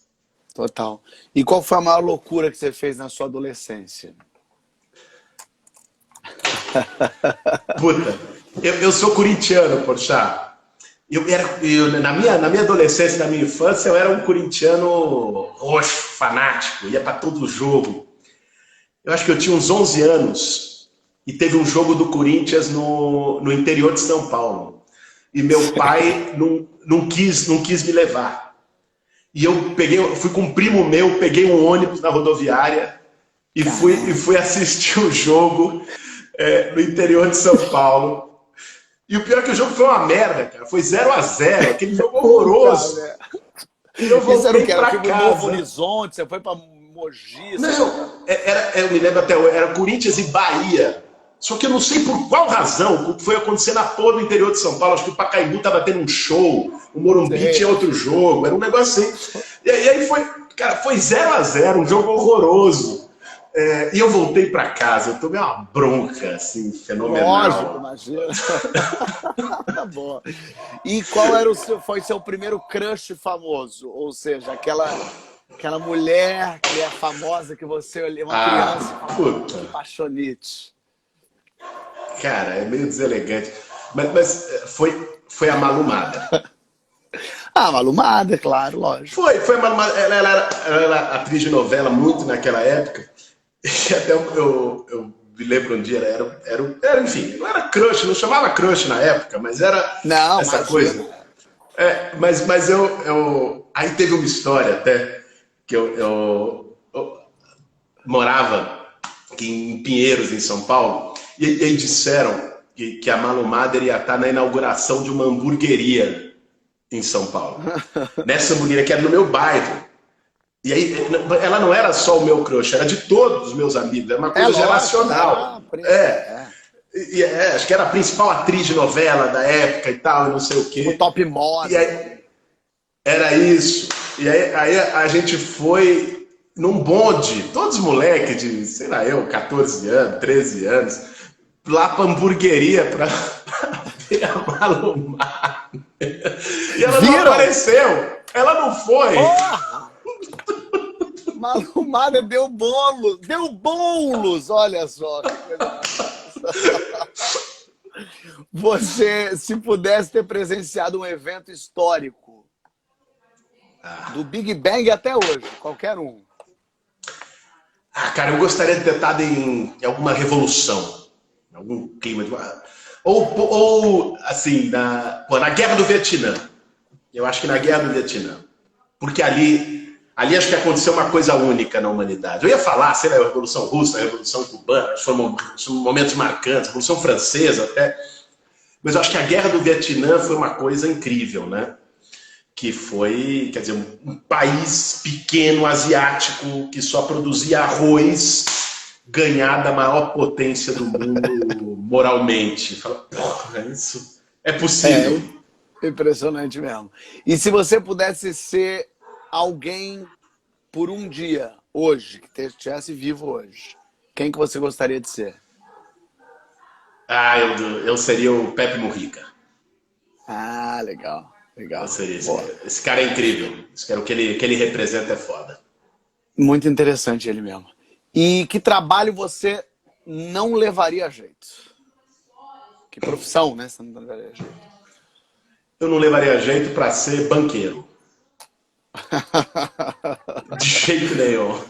Total. E qual foi a maior loucura que você fez na sua adolescência? Puta, eu sou corintiano, Porchat. Na minha adolescência, na minha infância, eu era um corintiano roxo, fanático, ia para todo jogo. Eu acho que eu tinha uns 11 anos e teve um jogo do Corinthians no interior de São Paulo. E meu pai não quis me levar. E eu fui com um primo meu, peguei um ônibus na rodoviária e fui assistir o jogo no interior de São Paulo. E o pior é que o jogo foi uma merda, cara. Foi 0-0, aquele jogo horroroso. E eu voltei pra casa. Novo Horizonte, você foi pra Mogi? Não, eu me lembro até hoje, era Corinthians e Bahia. Só que eu não sei por qual razão o que foi acontecer na porra do interior de São Paulo. Acho que o Pacaembu tava tendo um show, o Morumbi tinha outro jogo, era um negócio assim. E aí foi 0-0, um jogo horroroso. E eu voltei pra casa, eu tomei uma bronca, assim, fenomenal. Lógico, imagina. Tá bom. E qual foi seu primeiro crush famoso? Ou seja, aquela mulher que é famosa, que você olha, uma criança e fala, que paixonite. Cara, é meio deselegante. Mas foi a Malumada. Malumada, claro, lógico. Foi a Malumada. Ela era atriz de novela muito naquela época. E até eu me lembro um dia, era enfim, não era crush, não chamava crush na época, mas era essa coisa. Mas eu aí teve uma história até, que eu morava aqui em Pinheiros, em São Paulo, e aí disseram que a Malumada ia estar na inauguração de uma hamburgueria em São Paulo. Nessa hamburgueria que era no meu bairro. E aí, ela não era só o meu crush, era de todos os meus amigos, era uma coisa geracional. Acho que era a principal atriz de novela da época e tal, e não sei o quê. O top moda. E aí, era isso. E aí a gente foi num bonde, todos moleques de, sei lá, 14 anos, 13 anos, lá pra hamburgueria pra ver a Malumada. E ela não apareceu, ela não foi. Malumada deu bolos, olha só. Você, se pudesse ter presenciado um evento histórico, do Big Bang até hoje, qualquer um. Cara, eu gostaria de ter estado em alguma revolução, em algum clima de... Ou assim, na Guerra do Vietnã. Eu acho que na Guerra do Vietnã. Porque ali Ali acho que aconteceu uma coisa única na humanidade. Eu ia falar, sei lá, a Revolução Russa, a Revolução Cubana, foram momentos marcantes, a Revolução Francesa até. Mas eu acho que a Guerra do Vietnã foi uma coisa incrível, né? Que foi, quer dizer, um país pequeno, asiático, que só produzia arroz, ganhar da maior potência do mundo moralmente. Fala, porra, isso é possível. Impressionante mesmo. E se você pudesse ser alguém por um dia, hoje, que estivesse vivo hoje, quem que você gostaria de ser? Ah, eu seria o Pepe Mujica. Ah, legal, legal. Eu seria Boa. esse cara é incrível. Esse cara, o que ele representa é foda. Muito interessante ele mesmo. E que trabalho você não levaria a jeito? Que profissão, né? Você não levaria a jeito. Eu não levaria jeito para ser banqueiro. De jeito nenhum.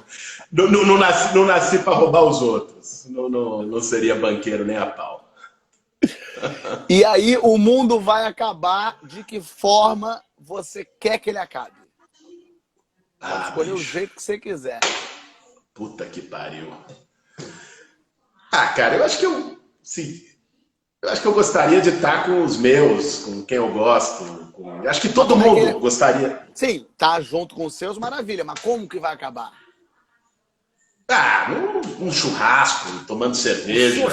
Não nasci para roubar os outros. Não seria banqueiro nem a pau. E aí o mundo vai acabar de que forma você quer que ele acabe? Pode escolher o jeito que você quiser. Puta que pariu. Ah, cara, eu acho que eu gostaria de estar com os meus, com quem eu gosto. Acho que todo mundo gostaria. Sim, tá junto com os seus, maravilha. Mas como que vai acabar? Ah, um churrasco, tomando cerveja.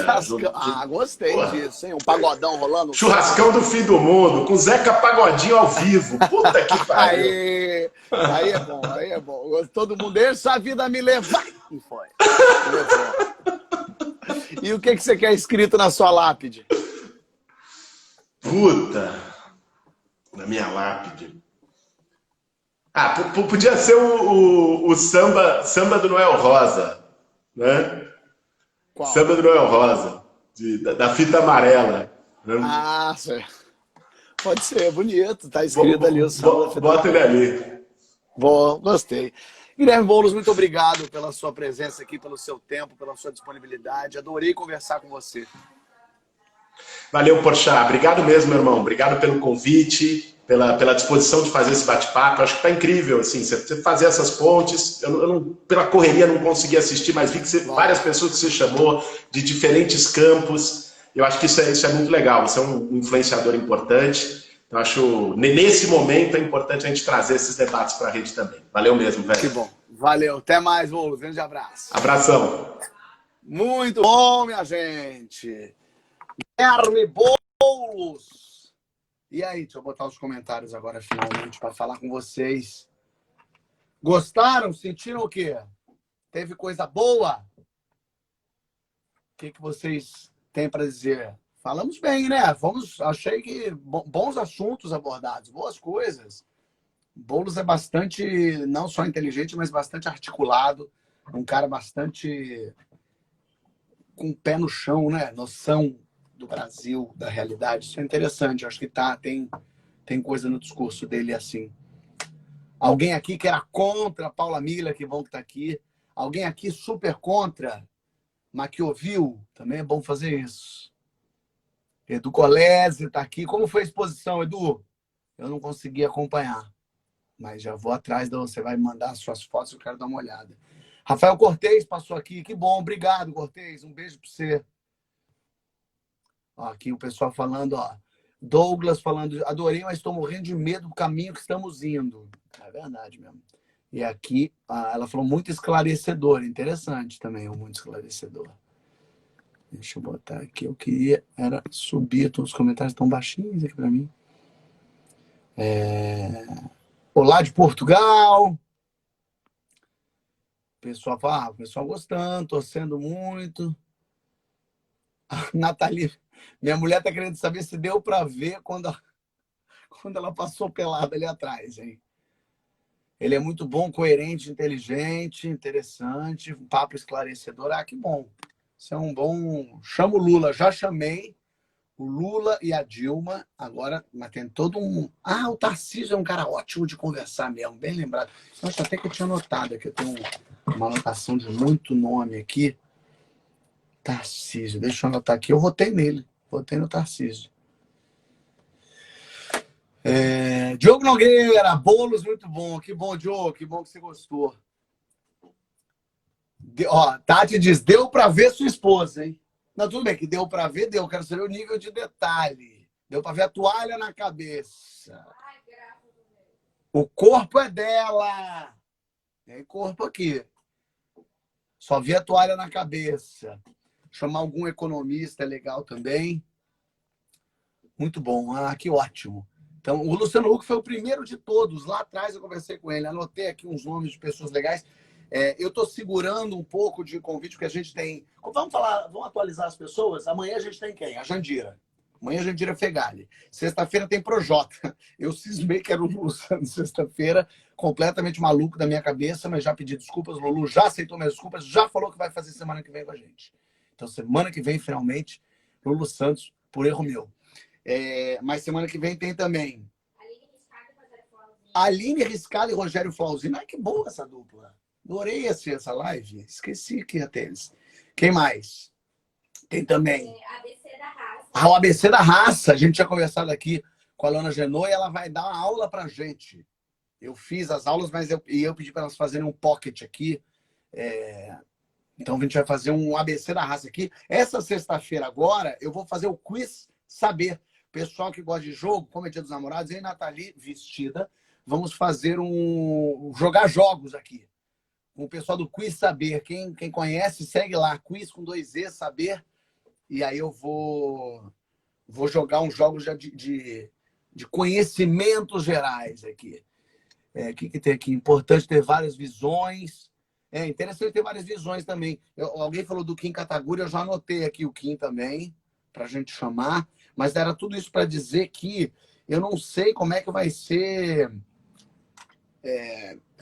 Gostei Porra. disso, hein? Um pagodão rolando. Churrascão do fim do mundo, com Zeca Pagodinho ao vivo. Puta que pariu. Aí é bom, aí é bom. Todo mundo deixa a vida me levar. E foi. E o que você quer escrito na sua lápide? Puta. Na minha lápide. Ah, podia ser o samba do Noel Rosa, né? Qual? Samba do Noel Rosa, da fita amarela. Né? Ah, certo. Pode ser, bonito. Tá escrito ali o samba da fita Bota ele ali. Bom, gostei. Guilherme Boulos, muito obrigado pela sua presença aqui, pelo seu tempo, pela sua disponibilidade. Adorei conversar com você. Valeu, Porchat. Obrigado mesmo, meu irmão. Obrigado pelo convite, pela disposição de fazer esse bate-papo. Acho que tá incrível, assim, você fazer essas pontes. Pela correria não consegui assistir, mas vi que várias pessoas que você chamou de diferentes campos. Eu acho que isso é muito legal. Você é um influenciador importante. Então, acho, nesse momento, é importante a gente trazer esses debates para a rede também. Valeu mesmo, velho. Que bom. Valeu. Até mais, Boulos. Grande abraço. Abração. Muito bom, minha gente. Guilherme Boulos. E aí, deixa eu botar os comentários agora, finalmente, para falar com vocês. Gostaram? Sentiram o quê? Teve coisa boa? O que vocês têm para dizer? Falamos bem, né? Achei que bons assuntos abordados, boas coisas. Boulos é bastante, não só inteligente, mas bastante articulado. Um cara bastante com o pé no chão, né? Noção do Brasil, da realidade. Isso é interessante. Acho que tem coisa no discurso dele assim. Alguém aqui que era contra Paula Miller, que bom que está aqui. Alguém aqui super contra Maquiavel. Também é bom fazer isso. Edu Colese está aqui. Como foi a exposição, Edu? Eu não consegui acompanhar. Mas já vou atrás. Você vai me mandar as suas fotos, eu quero dar uma olhada. Rafael Cortez passou aqui. Que bom. Obrigado, Cortez. Um beijo para você. Ó, aqui o pessoal falando, ó. Douglas falando, adorei, mas estou morrendo de medo do caminho que estamos indo. É verdade mesmo. E aqui, ela falou muito esclarecedor. Interessante também, muito esclarecedor. Deixa eu botar aqui. Eu queria subir. Todos os comentários estão baixinhos aqui para mim. Olá de Portugal. O pessoal fala, o pessoal gostando, torcendo muito. Nathalie, minha mulher tá querendo saber se deu para ver quando ela passou pelada ali atrás, hein? Ele é muito bom, coerente, inteligente, interessante, um papo esclarecedor. Ah, que bom. Isso é um bom... Chama o Lula, já chamei o Lula e a Dilma, agora, mas tem todo um... Ah, o Tarcísio é um cara ótimo de conversar mesmo, bem lembrado. Nossa, até que eu tinha notado aqui, eu tenho uma anotação de muito nome aqui. Tarcísio, deixa eu anotar aqui, eu votei nele, votei no Tarcísio. Diogo Nogueira, bolos muito bom. Que bom, Diogo, que bom que você gostou. Tati diz, deu para ver sua esposa, hein? Não, tudo bem, que deu para ver, deu. Quero saber o nível de detalhe. Deu para ver a toalha na cabeça. O corpo é dela. Tem corpo aqui. Só vi a toalha na cabeça. Chamar algum economista é legal também. Muito bom. Ah, que ótimo. Então, o Luciano Huck foi o primeiro de todos. Lá atrás eu conversei com ele. Anotei aqui uns nomes de pessoas legais. Eu estou segurando um pouco de convite que a gente tem. Vamos atualizar as pessoas? Amanhã a gente tem quem? A Jandira. Amanhã a Jandira Fegali. Sexta-feira tem Projota. Eu cismei que era o Lulu Santos sexta-feira, completamente maluco da minha cabeça, mas já pedi desculpas. O Lulu já aceitou minhas desculpas, já falou que vai fazer semana que vem com a gente. Então, semana que vem, finalmente, Lulu Santos, por erro meu. Mas semana que vem tem também Aline Riscala e Rogério Flauzino. Ai, que boa essa dupla. Adorei essa live. Esqueci que ia ter eles. Quem mais? Tem também ABC da Raça. o ABC da Raça. A gente tinha conversado aqui com a Lana Genô e ela vai dar uma aula pra gente. Eu fiz as aulas, mas eu pedi para elas fazerem um pocket aqui. Então a gente vai fazer um ABC da Raça aqui. Essa sexta-feira agora, eu vou fazer o quiz saber. Pessoal que gosta de jogo, como é Dia dos Namorados, eu e Nathalie, vestida, vamos fazer jogar jogos aqui. Com o pessoal do Quiz Saber. Quem conhece, segue lá. Quiz com 2 E, Saber. E aí eu vou jogar uns jogos de conhecimentos gerais aqui. O que tem aqui? Importante ter várias visões. Interessante ter várias visões também. Alguém falou do Kim Kataguiri, eu já anotei aqui o Kim também, para a gente chamar. Mas era tudo isso para dizer que eu não sei como é que vai ser...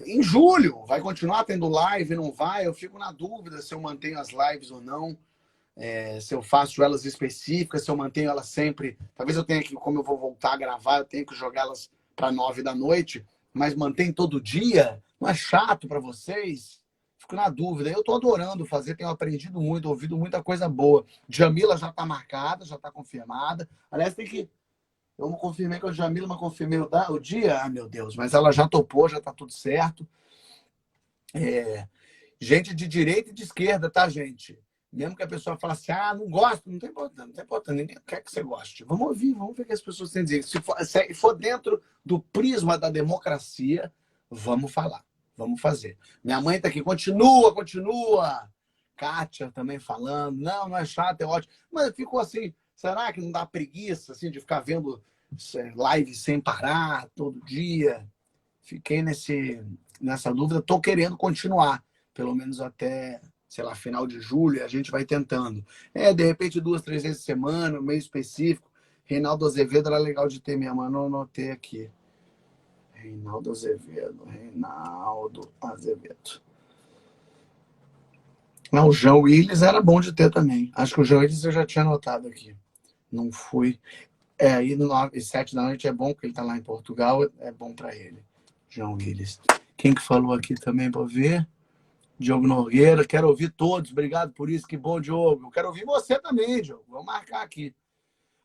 em julho, vai continuar tendo live, não vai? Eu fico na dúvida se eu mantenho as lives ou não, se eu faço elas específicas, se eu mantenho elas sempre. Talvez eu tenha que, como eu vou voltar a gravar, eu tenho que jogá-las para 9 da noite, mas mantém todo dia? Não é chato para vocês? Fico na dúvida. Eu estou adorando fazer, tenho aprendido muito, ouvido muita coisa boa. Jamila já está marcada, já está confirmada. Aliás, tem que... Eu não confirmei com a Jamila, mas confirmei o dia. Ah, meu Deus, mas ela já topou, já está tudo certo. Gente de direita e de esquerda, tá, gente? Mesmo que a pessoa fale assim, não gosto, não tem importância, ninguém quer que você goste. Vamos ouvir, vamos ver o que as pessoas têm a dizer. Se for dentro do prisma da democracia, vamos falar, vamos fazer. Minha mãe tá aqui, continua. Kátia também falando, não é chato, é ótimo. Mas eu fico assim, será que não dá preguiça assim, de ficar vendo live sem parar, todo dia? Fiquei nessa dúvida, estou querendo continuar, pelo menos até, sei lá, final de julho, a gente vai tentando. De repente 2, 3 vezes por semana, meio específico. Reinaldo Azevedo era legal de ter, minha mãe, não anotei aqui. Reinaldo Azevedo. Não, o João Willis era bom de ter também. Acho que o João Willis eu já tinha anotado aqui. Não fui. Aí 9 e 7 da noite é bom, porque ele está lá em Portugal, é bom para ele. João Willis. Quem que falou aqui também para ver? Diogo Nogueira, quero ouvir todos. Obrigado por isso, que bom, Diogo. Eu quero ouvir você também, Diogo. Vamos marcar aqui.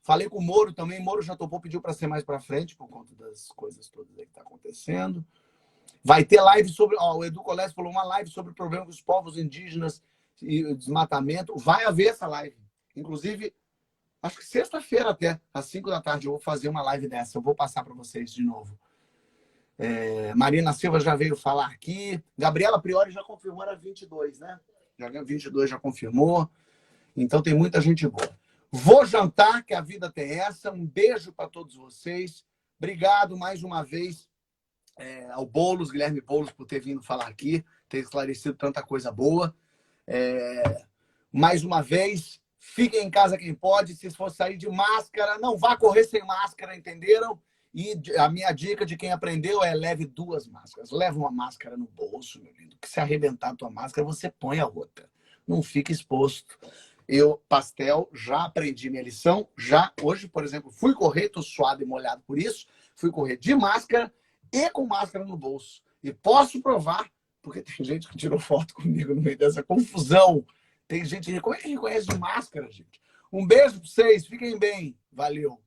Falei com o Moro também. Moro já topou, pediu para ser mais para frente, por conta das coisas todas aí que tá acontecendo. Vai ter live sobre... o Edu Colés falou uma live sobre o problema dos povos indígenas e o desmatamento. Vai haver essa live. Inclusive, acho que sexta-feira até, às 5 da tarde, eu vou fazer uma live dessa. Eu vou passar para vocês de novo. Marina Silva já veio falar aqui. Gabriela Priori já confirmou, era 22, né? 22 já confirmou. Então tem muita gente boa. Vou jantar, que a vida tem essa. Um beijo para todos vocês. Obrigado mais uma vez ao Boulos, Guilherme Boulos, por ter vindo falar aqui, ter esclarecido tanta coisa boa. Mais uma vez, fiquem em casa quem pode. Se for sair de máscara, não vá correr sem máscara, entenderam? E a minha dica de quem aprendeu é leve 2 máscaras. Leva uma máscara no bolso, meu lindo, que se arrebentar a tua máscara, você põe a outra. Não fique exposto. Eu, Pastel, já aprendi minha lição. Já hoje, por exemplo, fui correr, tô suado e molhado por isso. Fui correr de máscara e com máscara no bolso. E posso provar, porque tem gente que tirou foto comigo no meio dessa confusão. Tem gente que... Como é que reconhece de máscara, gente? Um beijo para vocês. Fiquem bem. Valeu.